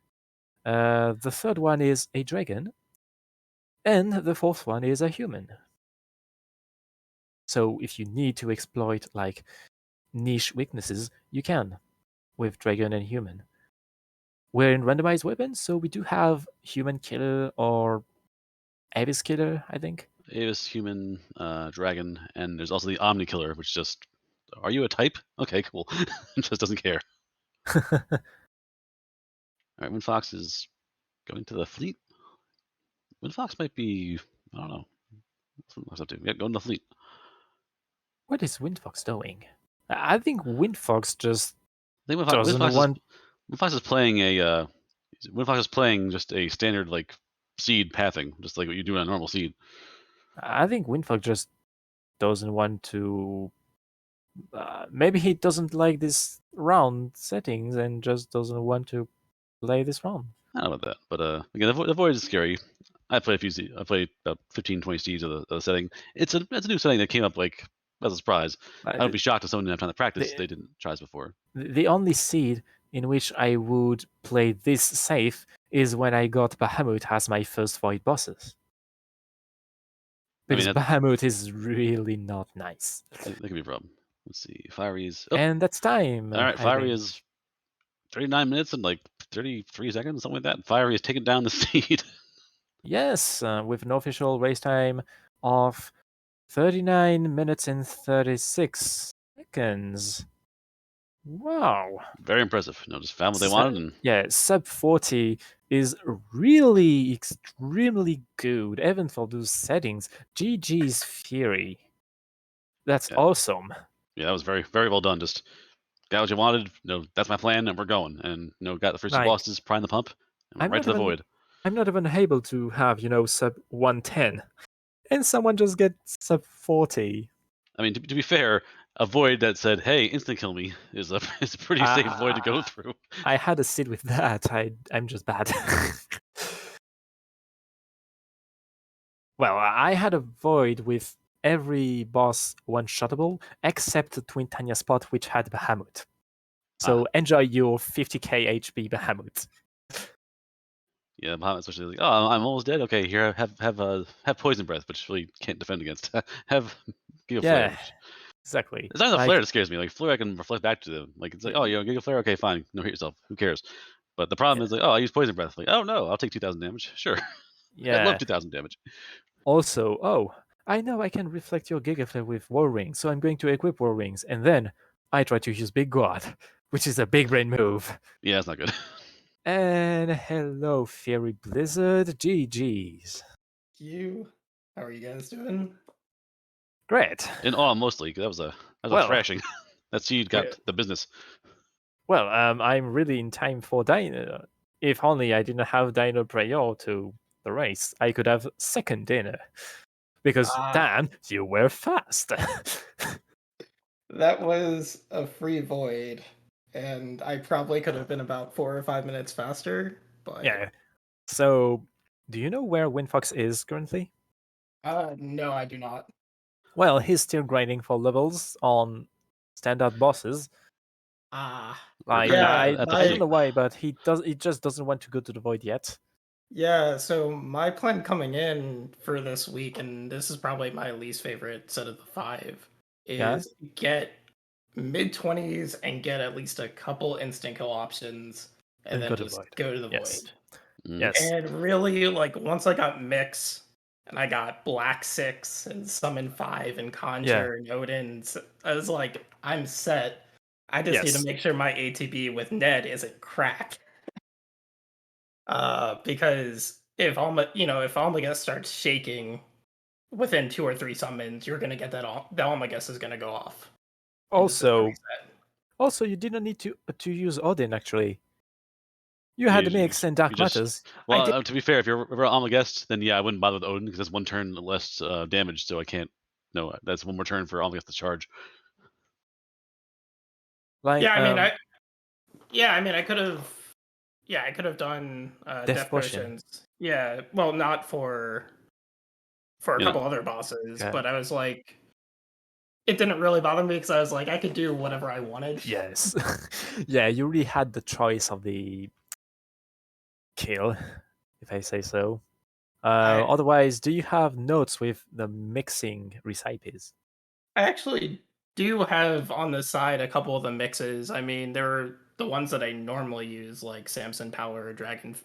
The third one is a dragon, and the fourth one is a human. So if you need to exploit like niche weaknesses, you can with dragon and human. We're in randomized weapons, so we do have human killer or Avis killer, I think. Avis, human, dragon, and there's also the Omni Killer, which just, are you a type? Okay, cool. Just doesn't care. All right, Windfox is going to the fleet. Windfox might be, I don't know. What's up to? Yeah, going to the fleet. What is Windfox doing? I think Windfox just I think doesn't want. Windfox is playing a. Windfox is playing just a standard like seed pathing, just like what you do on a normal seed. I think Windfox just doesn't want to. Maybe he doesn't like this round settings and just doesn't want to play this round. I don't know about that, but again, the void is scary. I played I played about 15, 20 seeds of the setting. It's a new setting that came up like as a surprise. I would be shocked if someone didn't have time to practice. They didn't try this before. The only seed in which I would play this safe is when I got Bahamut as my first void bosses. Because Bahamut is really not nice. That could be a problem. Let's see. Fiery's. Oh. And that's time. All right, Fiery is 39 minutes and like 33 seconds, something like that. Fiery has taken down the seed. Yes, with an official race time of 39 minutes and 36 seconds. Wow. Very impressive. Just found what they wanted. And... Yeah, sub 40 is really extremely good, even for those settings. GG's Fury. That's awesome. Yeah, that was very, very well done. Just got what you wanted. That's my plan, and we're going. And got the first 2 bosses, prime the pump, and right to the void. I'm not even able to have, sub 110. And someone just gets sub 40. I mean, to be fair, a void that said, "Hey, instant kill me" is a pretty safe void to go through. I had a seed with that. I'm just bad. Well, I had a void with every boss one-shottable, except Twin Tanya Spot, which had Bahamut. So enjoy your 50k HP Bahamut. Yeah, Bahamut especially like, oh, I'm almost dead. Okay, here have poison breath, which really can't defend against. Have Giga Flare. Exactly. It's not the flare that scares me. Like flare, I can reflect back to them. Like it's like, oh, Giga Flare. Okay, fine. No, hit yourself. Who cares? But the problem is like, oh, I use poison breath. Like, oh no, I'll take 2,000 damage. Sure. Yeah. I love 2,000 damage. Also, oh, I know I can reflect your Giga Flare with War Rings, so I'm going to equip War Rings, and then I try to use Big God, which is a big brain move. Yeah, it's not good. And hello, FieryBlizzard. GG's. How are you guys doing? Great. In awe, mostly. That was a thrashing. That seed got the business. Well, I'm really in time for Dino. If only I didn't have Dino prior to the race, I could have second dinner. Because, Dan, you were fast. That was a free void, and I probably could have been about 4 or 5 minutes faster. But yeah. So, do you know where Windfox is currently? No, I do not. Well, he's still grinding for levels on standard bosses. I don't know why, but he just doesn't want to go to the void yet. Yeah, so my plan coming in for this week, and this is probably my least favorite set of the 5, is get mid-20s and get at least a couple instant kill options, and then just go to the void. Yes. And really, like, once I got Mix, and I got Black 6, and Summon 5, and Conjure, and Odin, I was like, I'm set. I just need to make sure my ATB with Ned isn't cracked. Because if Almagus starts shaking within 2 or 3 summons, you're gonna get that Almagus is gonna go off. Also, you didn't need to use Odin actually. You had Mix and Dark Matters. Well, to be fair, if you're Almagus, then yeah, I wouldn't bother with Odin because that's 1 turn less damage, so I can't no, that's one more turn for all of us to charge. Like, yeah, I mean, I could have. Yeah, I could have done Death death Potion. potions. Yeah, well, not for a couple other bosses, Yeah. but I was like, it didn't really bother me because I was like, I could do whatever I wanted. Yes. Yeah, you really had the choice of the kill, if I say so. Otherwise, do you have notes with the mixing recipes? I actually do have on the side a couple of the mixes. I mean, they're the ones that I normally use, like Samson Power, Dragon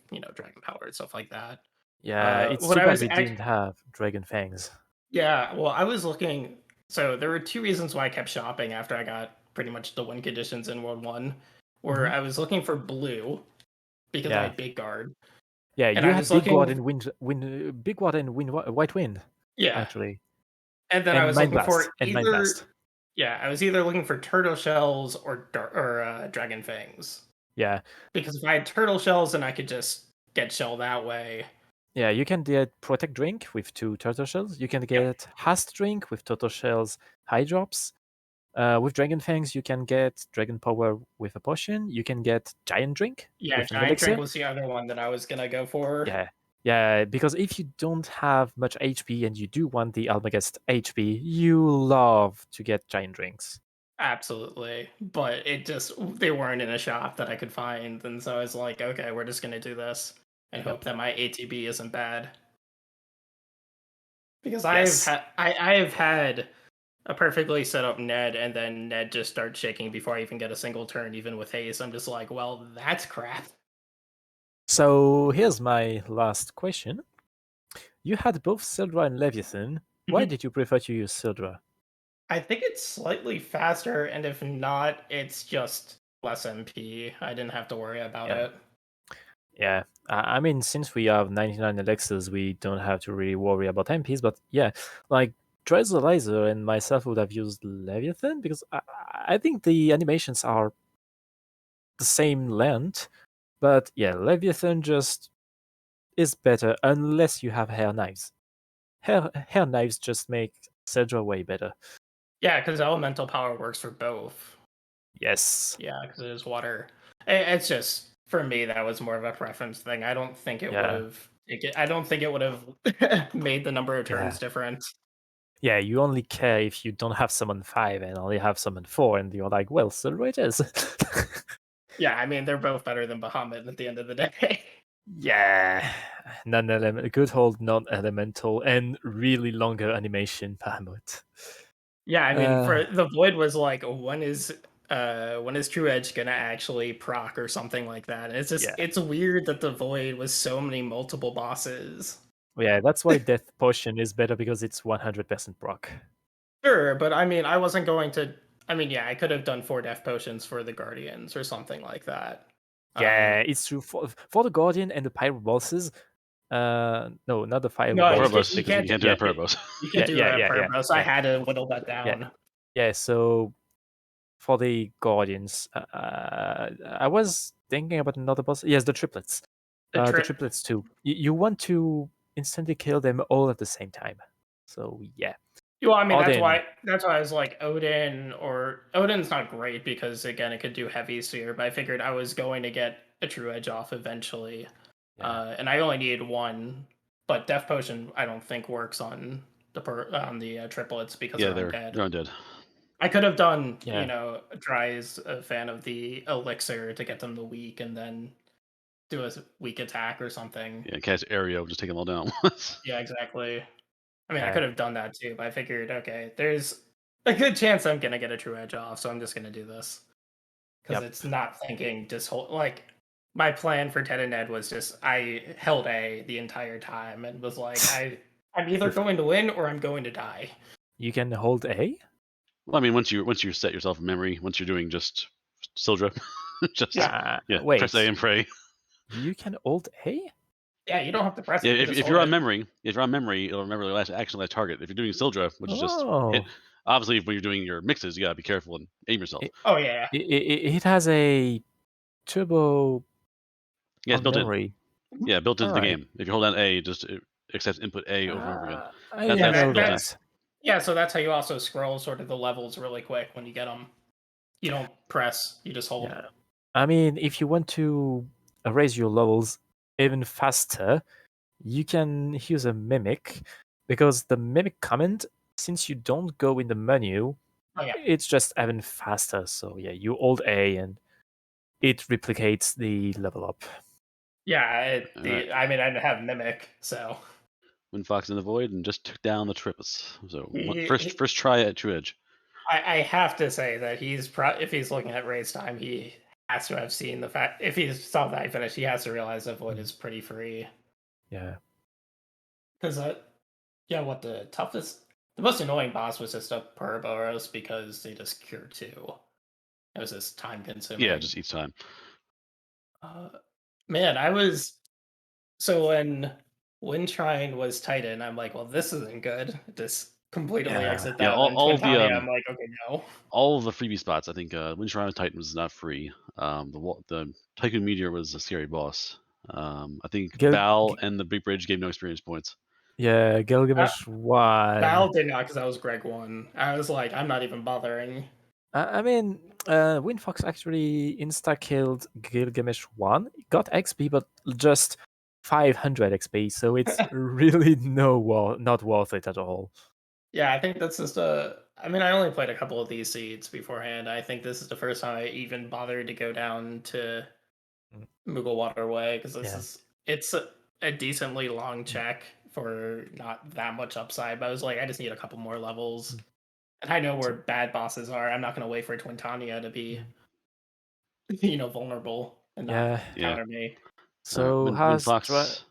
Power, stuff like that. Yeah, it's What too I bad was we didn't have Dragon Fangs. Yeah, well, I was looking. So there were two reasons why I kept shopping after I got pretty much the win conditions in World 1, where I was looking for blue because I Yeah. had Big Guard. Yeah, And you I had was Big Guard looking. and Big Guard and White Wind, Yeah. actually. And then I And was Mind looking for Blast. And Mind either. Blast. Yeah, I was either looking for turtle shells or dragon fangs. Yeah. Because if I had turtle shells, then I could just get shell that way. Yeah, you can get Protect Drink with 2 turtle shells. You can get Hast Drink with turtle shells, high drops. With Dragon Fangs, you can get Dragon Power with a potion. You can get Giant Drink. Yeah, with an Giant elixir. Drink was the other one that I was gonna go for. Yeah, because if you don't have much HP and you do want the Almagest HP, you love to get Giant Drinks. Absolutely, but they weren't in a shop that I could find, and so I was like, okay, we're just gonna do this and hope that my ATB isn't bad. Because I have had a perfectly set up Ned, and then Ned just starts shaking before I even get a single turn, even with haste. I'm just like, well, that's crap. So here's my last question. You had both Sildra and Leviathan. Why did you prefer to use Sildra? I think it's slightly faster, and if not, it's just less MP. I didn't have to worry about it. Yeah, I mean, since we have 99 elixirs, we don't have to really worry about MPs, but yeah, like Dreselizer and myself would have used Leviathan, because I think the animations are the same length, but yeah, Leviathan just is better unless you have hair knives. Hair knives just make Cedra way better. Yeah, because elemental power works for both. Yes. Yeah, because it is water. It's just, for me, that was more of a preference thing. I don't think it would have. I don't think it would have made the number of turns different. Yeah, you only care if you don't have summon 5 and only have summon 4, and you're like, well, Cedra it is. Yeah, I mean, they're both better than Bahamut at the end of the day. Yeah, good old non-elemental and really longer animation Bahamut. Yeah, I mean, for the Void was like, when is True Edge gonna actually proc or something like that? And it's just it's weird that the Void was so many multiple bosses. Yeah, that's why Death Potion is better, because it's 100% proc. Sure, but I mean, I wasn't going to. I mean, yeah, I could have done 4 Death Potions for the Guardians or something like that. Yeah, it's true for the Guardian and the Pyro bosses. No, not the Fire No, boss. you can't do a Pyro boss. You can do a Pyro boss. I had to whittle that down. Yeah, so for the Guardians, I was thinking about another boss. Yes, the triplets. The triplets too. You want to instantly kill them all at the same time. So yeah. Well, I mean, that's why I was like Odin's not great because again it could do heavy sphere, but I figured I was going to get a True Edge off eventually. And I only needed 1, but Death Potion I don't think works on the triplets because they're undead. They're undead. I could have done, Dry's a fan of the elixir to get them the weak and then do a weak attack or something. Yeah, cast Aereo, just take them all down at once. Yeah, exactly. I mean, I could have done that too, but I figured, okay, there's a good chance I'm gonna get a True Edge off, so I'm just gonna do this because it's not thinking my plan for Ted and Ned was just I held A the entire time and was like, I'm either going to win or I'm going to die. You can hold A? Well, I mean, once you set yourself in memory, once you're doing just Sildra, wait. Press A and pray. You can hold A? Yeah, you don't have to press it. If you're on memory, it'll remember the last action, last target. If you're doing Sildra, which is just hit, obviously when you're doing your mixes, you gotta be careful and aim yourself. It has a turbo. Yeah, it's built in. Yeah, built into the game. If you hold down A, just accepts input A over and over again. That's built in. Yeah, so that's how you also scroll sort of the levels really quick when you get them. You don't press, you just hold. Yeah. I mean, if you want to raise your levels even faster, you can use a mimic, because the mimic command, since you don't go in the menu, Oh, yeah. it's just even faster. So yeah, you hold A and it replicates the level up. Yeah, Alright. I mean, I didn't have Mimic, so. Windfox in the void and just took down the Trippus. So He- first try at True Edge. I have to say that if he's looking at race time, he has to have seen the fact. If he saw that I finished, he has to realize that Void is pretty free. Yeah. Because the most annoying boss was just a Purboros because they just cure 2. It was just time consuming. Yeah, just each time. Man, so when Windtrine was Titan, I'm like, well, this isn't good. Just completely exit that. Yeah, And then all the Twintania, I'm like, okay, no. all of the freebie spots. I think Windshrine Titan was not free. The Tycoon Meteor was a scary boss. I think Val and the Big Bridge gave no experience points. Yeah, Gilgamesh 1. Val did not, because that was Greg 1. I was like, I'm not even bothering. I mean, Windfox actually insta-killed Gilgamesh 1. Got XP, but just 500 XP, so it's really not worth it at all. Yeah, I think that's just I mean, I only played a couple of these seeds beforehand. I think this is the first time I even bothered to go down to Moogle Waterway, because it's a decently long check for not that much upside. But I was like, I just need a couple more levels, and I know where bad bosses are. I'm not going to wait for Twintania to be, vulnerable and not counter me. So Windfox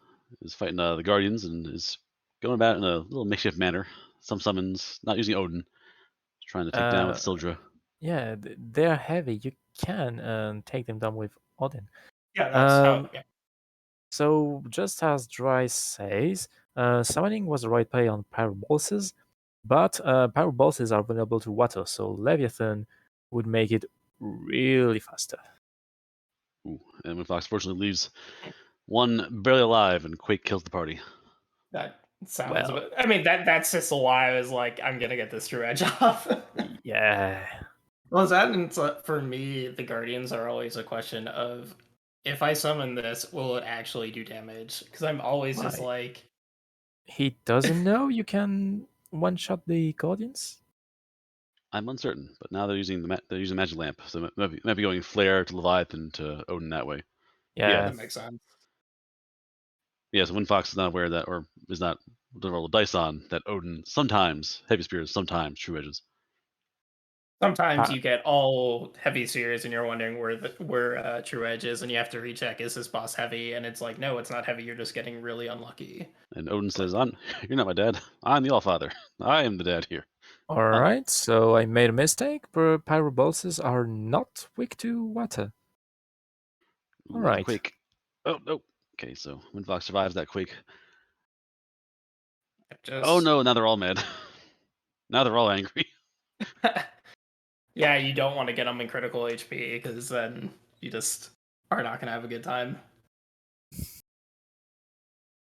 is fighting the Guardians and is going about in a little makeshift manner. Some summons, not using Odin, trying to take down with Sildra. Yeah, they're heavy. You can take them down with Odin. Yeah, that's how. Yeah. So just as Dry says, summoning was the right play on power bosses, but power bosses are vulnerable to water, so Leviathan would make it really faster. Ooh, and Windfox fortunately leaves one barely alive, and Quake kills the party. That sounds. I mean, that's just why I was like, I'm gonna get this True Edge off. Yeah. Well, and for me, the Guardians are always a question of, if I summon this, will it actually do damage? Because I'm always just like, he doesn't know you can one-shot the Guardians? I'm uncertain, but now they're using Magic Lamp, so it might be going Flare to Leviathan to Odin that way. Yeah, that makes sense. Yeah, so Windfox is not aware of that, or is not to roll the dice on that Odin sometimes heavy spears, sometimes true edges. Sometimes you get all heavy spheres and you're wondering where True Edge is, and you have to recheck, is this boss heavy? And it's like, no, it's not heavy. You're just getting really unlucky. And Odin says, "You're not my dad. I'm the Allfather. I am the dad here." All right, so I made a mistake, but pyrobolses are not weak to water. Ooh, All right. Quake. Oh, no. Okay, so Windfox survives that quake. Oh no, now they're all mad. Now they're all angry. Yeah, you don't want to get them in critical HP, because then you just are not going to have a good time.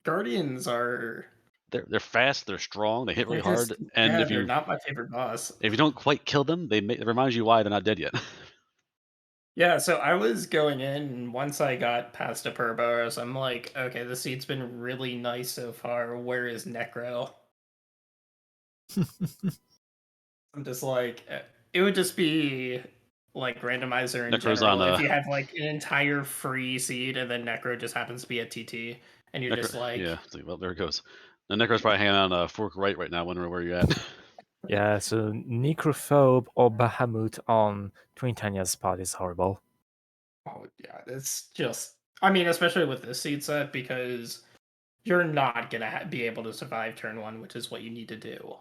Guardians are... They're fast, they're strong, they hit really hard, and if they're not my favorite boss. If you don't quite kill them, it reminds you why they're not dead yet. Yeah, so I was going in, and once I got past a Purboros, I'm like, okay, the seat's been really nice so far. Where is Necro? I'm just like, it would just be like randomizer in Necro's general. on, if you have like an entire free seed and then Necro just happens to be at TT, and you're just like, yeah, well, there it goes. Now Necro's probably hanging on Fork right now, wondering where you're at. Yeah, so Necrophobe or Bahamut on Twintania's spot is horrible. oh yeah, it's just, I mean, especially with this seed set, because you're not gonna be able to survive turn 1, which is what you need to do.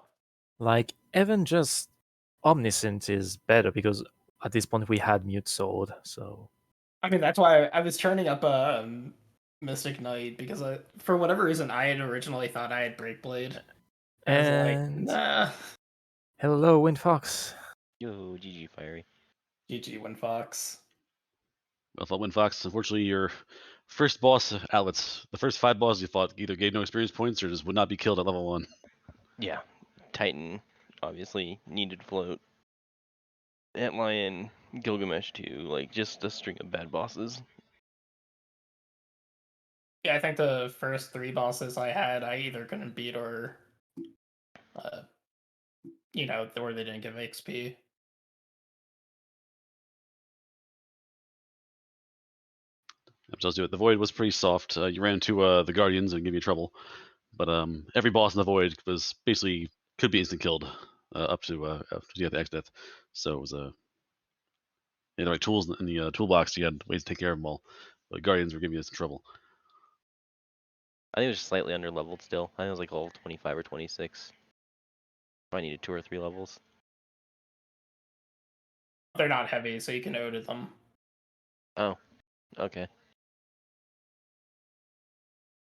Like, even just Omniscient is better, because at this point we had Mute Sword, so... I mean, that's why I was turning up Mystic Knight, because for whatever reason, I had originally thought I had Breakblade. And I was like, nah. Hello, Windfox. Yo, GG, Fiery. GG, Windfox. Well, fought Windfox. Unfortunately, your first boss outlets, the first 5 bosses you fought, either gave no experience points or just would not be killed at level 1. Yeah, Titan. obviously needed float. Antlion, Gilgamesh too, like just a string of bad bosses. Yeah, I think the first 3 bosses I had, I either couldn't beat or, or they didn't give XP. Tells you the Void was pretty soft. You ran into the Guardians and gave you trouble, but every boss in the Void was basically could be instant killed up to you get the X death. So it was the right tools in the toolbox. You had ways to take care of them all. But Guardians were giving you some trouble. I think it was slightly under leveled still. I think it was like level 25 or 26. I needed 2 or 3 levels. They're not heavy, so you can ode them. Oh, okay.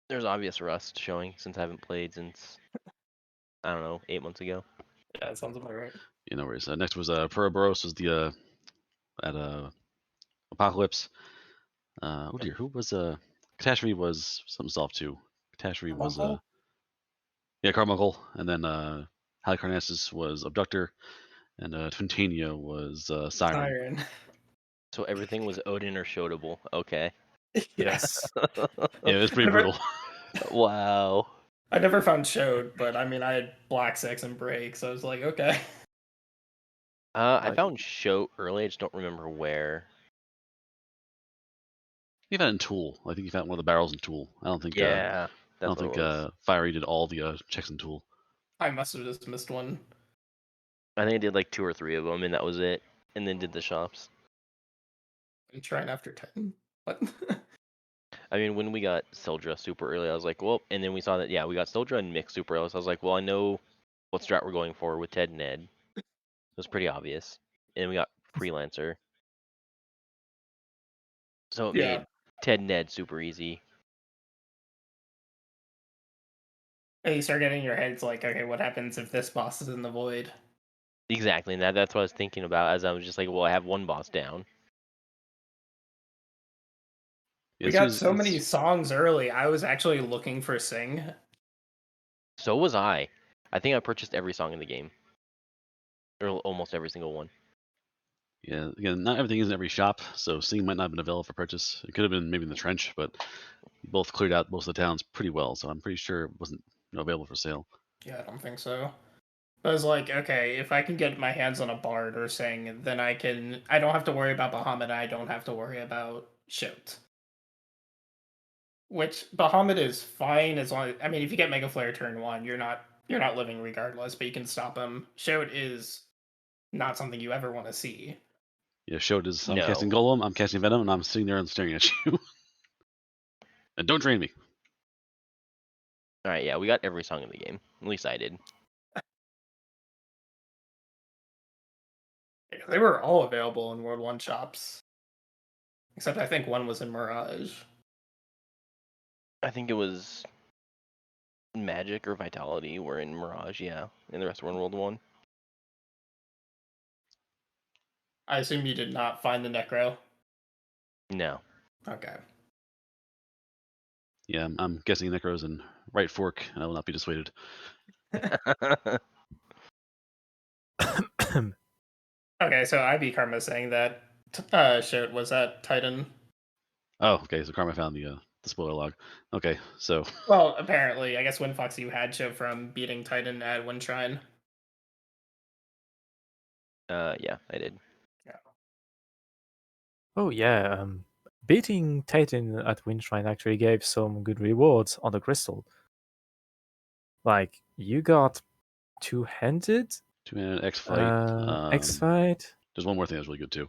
There's obvious rust showing since I haven't played since, I don't know, 8 months ago. Yeah, that sounds about right. Yeah, no worries. Next was Puraboros was the at Apocalypse. Oh dear, who was Catastrophe was something soft too. Catastrophe was Carbuncle, and then Halicarnassus was Abductor, and Twintania was Siren. So everything was Odin or Shotable. Okay. Yes. Yeah, it was pretty brutal. Wow. I never found Shode, but I mean, I had Black Six and Break, so I was like, okay. I found Shote early. I just don't remember where. You found it in Tool. I think you found one of the barrels in Tool. I don't think. Yeah, I don't think Fiery did all the checks in Tool. I must have just missed one. I think I did like 2 or 3 of them, and that was it. And then did the shops. I'm trying after 10. What? I mean, when we got Sildra super early, I was like, well, and then we saw that, yeah, we got Sildra and Mix super early, so I was like, well, I know what strat we're going for with Ted and Ed. It was pretty obvious. And then we got Freelancer. So it made Ted and Ed super easy. And you start getting your heads like, okay, what happens if this boss is in the void? Exactly, and that's what I was thinking about as I was just like, well, I have one boss down. We got so many songs early, I was actually looking for Sing. So was I. I think I purchased every song in the game. Or almost every single one. Yeah, again, not everything is in every shop, so Sing might not have been available for purchase. It could have been maybe in the trench, but you both cleared out most of the towns pretty well, so I'm pretty sure it wasn't available for sale. Yeah, I don't think so. I was like, okay, if I can get my hands on a Bard or Sing, then I don't have to worry about Bahamut, I don't have to worry about Shote. Which Bahamut is fine as long as, I mean, if you get Mega Flare turn 1, you're not living regardless, but you can stop him. Shote is not something you ever want to see. Yeah, Shote is, I'm casting Golem, I'm casting Venom, and I'm sitting there and staring at you. And don't drain me. Alright, yeah, we got every song in the game. At least I did. They were all available in World 1 shops. Except I think one was in Mirage. I think it was Magic or Vitality were in Mirage, yeah. And the rest were in World 1. I assume you did not find the Necro? No. Okay. Yeah, I'm guessing Necro's in right fork, and I will not be dissuaded. Okay, so IB Karma saying that Shote was at Titan. Oh, okay, so Karma found the spoiler log. Okay, so... Well, apparently, I guess Windfox, you had Shote from beating Titan at Wind Shrine. Yeah, I did. Yeah. Oh yeah, beating Titan at Wind Shrine actually gave some good rewards on the crystal. Like, you got two-handed? Two-handed X-Fight. X-Fight. There's one more thing that's really good too.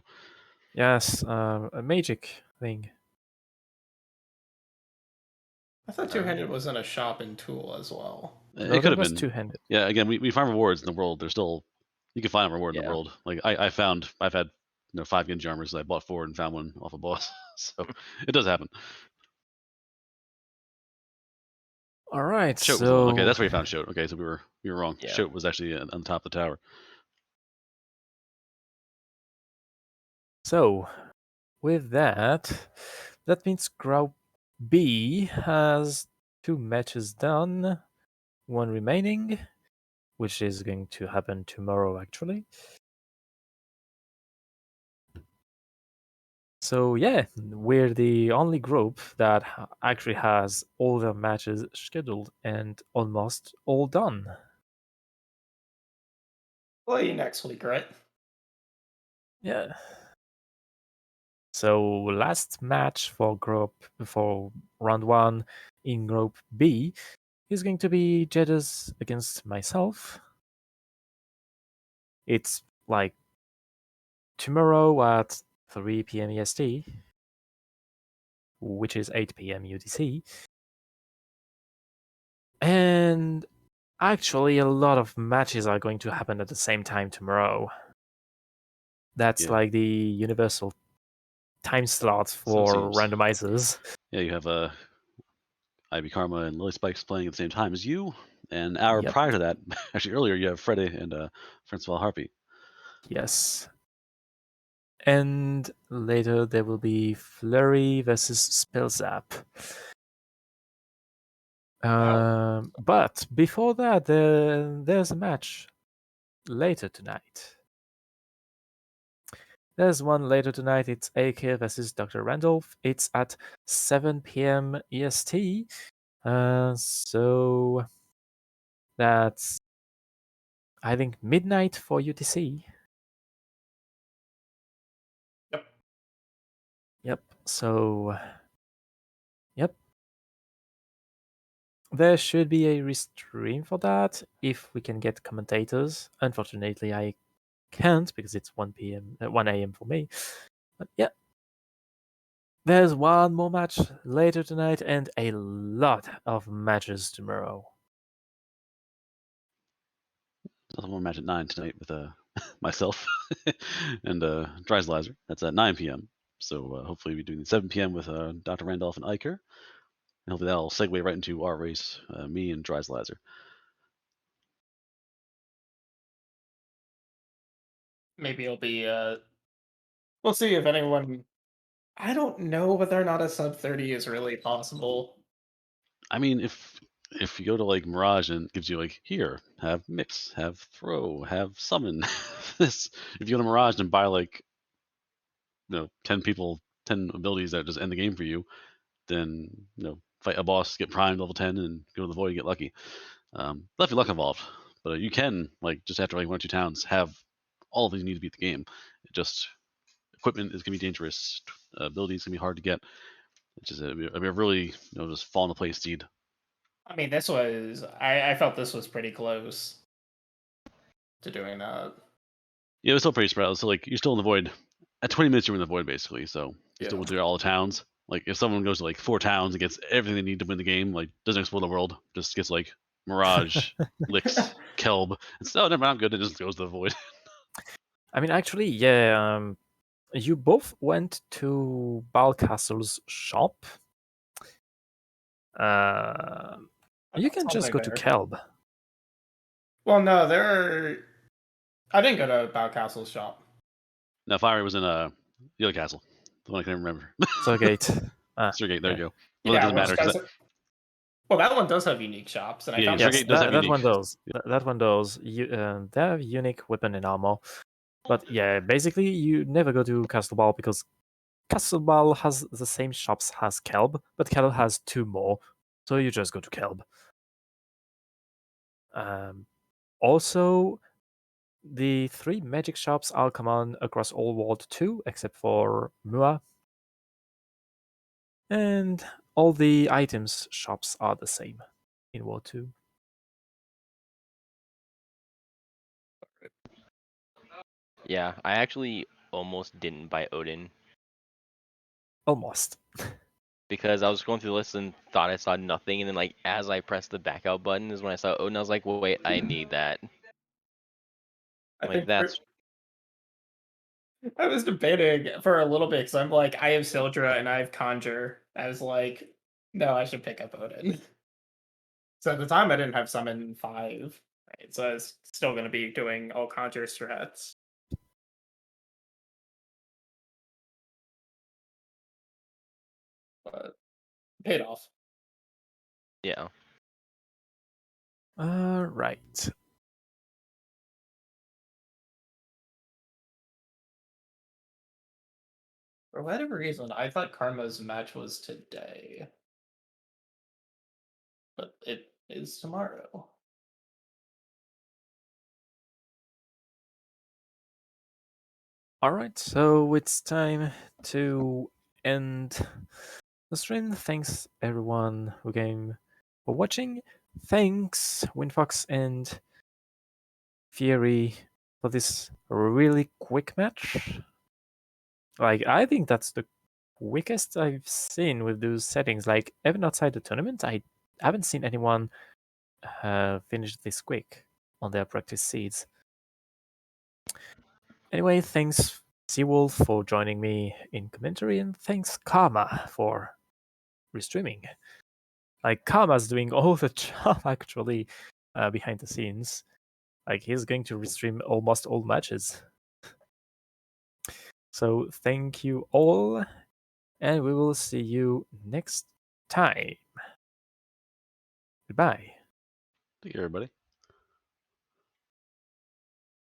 Yes, a magic thing. I thought two-handed was in a shop in Tool as well. It could have been two-handed. Yeah, again, we find rewards in the world. There's still you can find a reward in the world. Like I've had 5 Genji armors that I bought 4 and found one off a boss. So it does happen. All right, Shote so okay, that's where you found Shote. Okay, so we were wrong. Yeah. Shote was actually on the top of the tower. So with that means Group B has 2 matches done, 1 remaining. which is going to happen tomorrow, actually. So yeah, we're the only group that actually has all their matches scheduled and almost all done. Play next week, right? Yeah. So last match for round 1 in Group B is going to be Jeddas against myself. It's like tomorrow at 3 p.m. EST, which is 8 p.m. UTC. And actually, a lot of matches are going to happen at the same time tomorrow. That's like the universal time slots for randomizers. Yeah, you have IB Karma and Lily Spikes playing at the same time as you. And an hour prior to that, actually earlier, you have Freddy and Francois Harpy. Yes. And later there will be Flurry versus Spellzap. But before that, there's a match later tonight. There's one later tonight. It's AK versus Dr. Randolph. It's at 7 p.m. EST. So that's, I think, midnight for UTC. Yep. So, yep. There should be a restream for that if we can get commentators. Unfortunately, I can't because it's 1 a.m. for me. But yeah. There's one more match later tonight and a lot of matches tomorrow. There's one match at 9 tonight with myself and Dreisleiser. That's at 9 p.m. So hopefully we'll be doing 7 p.m. with Dr. Randolph and Iker. And hopefully that'll segue right into our race, me and Dreisleiser. Maybe it'll be we'll see if anyone. I don't know whether or not a sub 30 is really possible. I mean, if you go to like Mirage and it gives you like, here, have mix, have throw, have summon. This, if you go to Mirage and buy like 10 abilities that just end the game for you, then fight a boss, get primed level 10, and go to the void and get lucky. Left your luck involved, but you can just after like 1 or 2 towns have all of these you need to beat the game. Just equipment is gonna be dangerous. Abilities gonna be hard to get. It's just a really just fall into place seed. I mean, this was I felt this was pretty close to doing that. Yeah, it was still pretty spread out. So like you're still in the void. At 20 minutes you're in the void basically. So you still went through all the towns. Like if someone goes to like 4 towns and gets everything they need to win the game, like doesn't explode the world, just gets like Mirage, Licks, Kelb. It's never mind, I'm good. It just goes to the void. I mean, actually, yeah. You both went to Balcastle's shop. You can just go to Kelb. Well, no, I didn't go to Balcastle's shop. No, Fiery was in the other castle. The one I can't remember. Stargate. Stargate, there you go. Well, it doesn't matter. Well, that one does have unique shops, and I found yes, that one does. That one does. They have unique weapon and armor. But yeah, basically, you never go to Castle Ball because Castle Ball has the same shops as Kelb, but Kelb has 2 more, so you just go to Kelb. Also, the 3 magic shops are common across all World 2 except for Mua. And all the items shops are the same in World 2. Yeah, I actually almost didn't buy Odin. Almost. Because I was going through the list and thought I saw nothing, and then like as I pressed the back out button is when I saw Odin. I was like, well, wait, I need that. I was debating for a little bit because I'm like, I have Sildra and I have Conjure. I was like, no, I should pick up Odin. So at the time, I didn't have Summon 5, right? So I was still going to be doing all Conjure strats. But paid off. Yeah. Right. For whatever reason, I thought Karma's match was today. But it is tomorrow. Alright, so it's time to end the stream. Thanks everyone who came for watching. Thanks Windfox and Fiery for this really quick match. Like, I think that's the quickest I've seen with those settings. Like, even outside the tournament, I haven't seen anyone finish this quick on their practice seeds. Anyway, thanks Seawolf for joining me in commentary, and thanks Karma for restreaming. Like, Karma's doing all the job actually behind the scenes. Like, he's going to restream almost all matches. So thank you all, and we will see you next time. Goodbye. Thank you, everybody.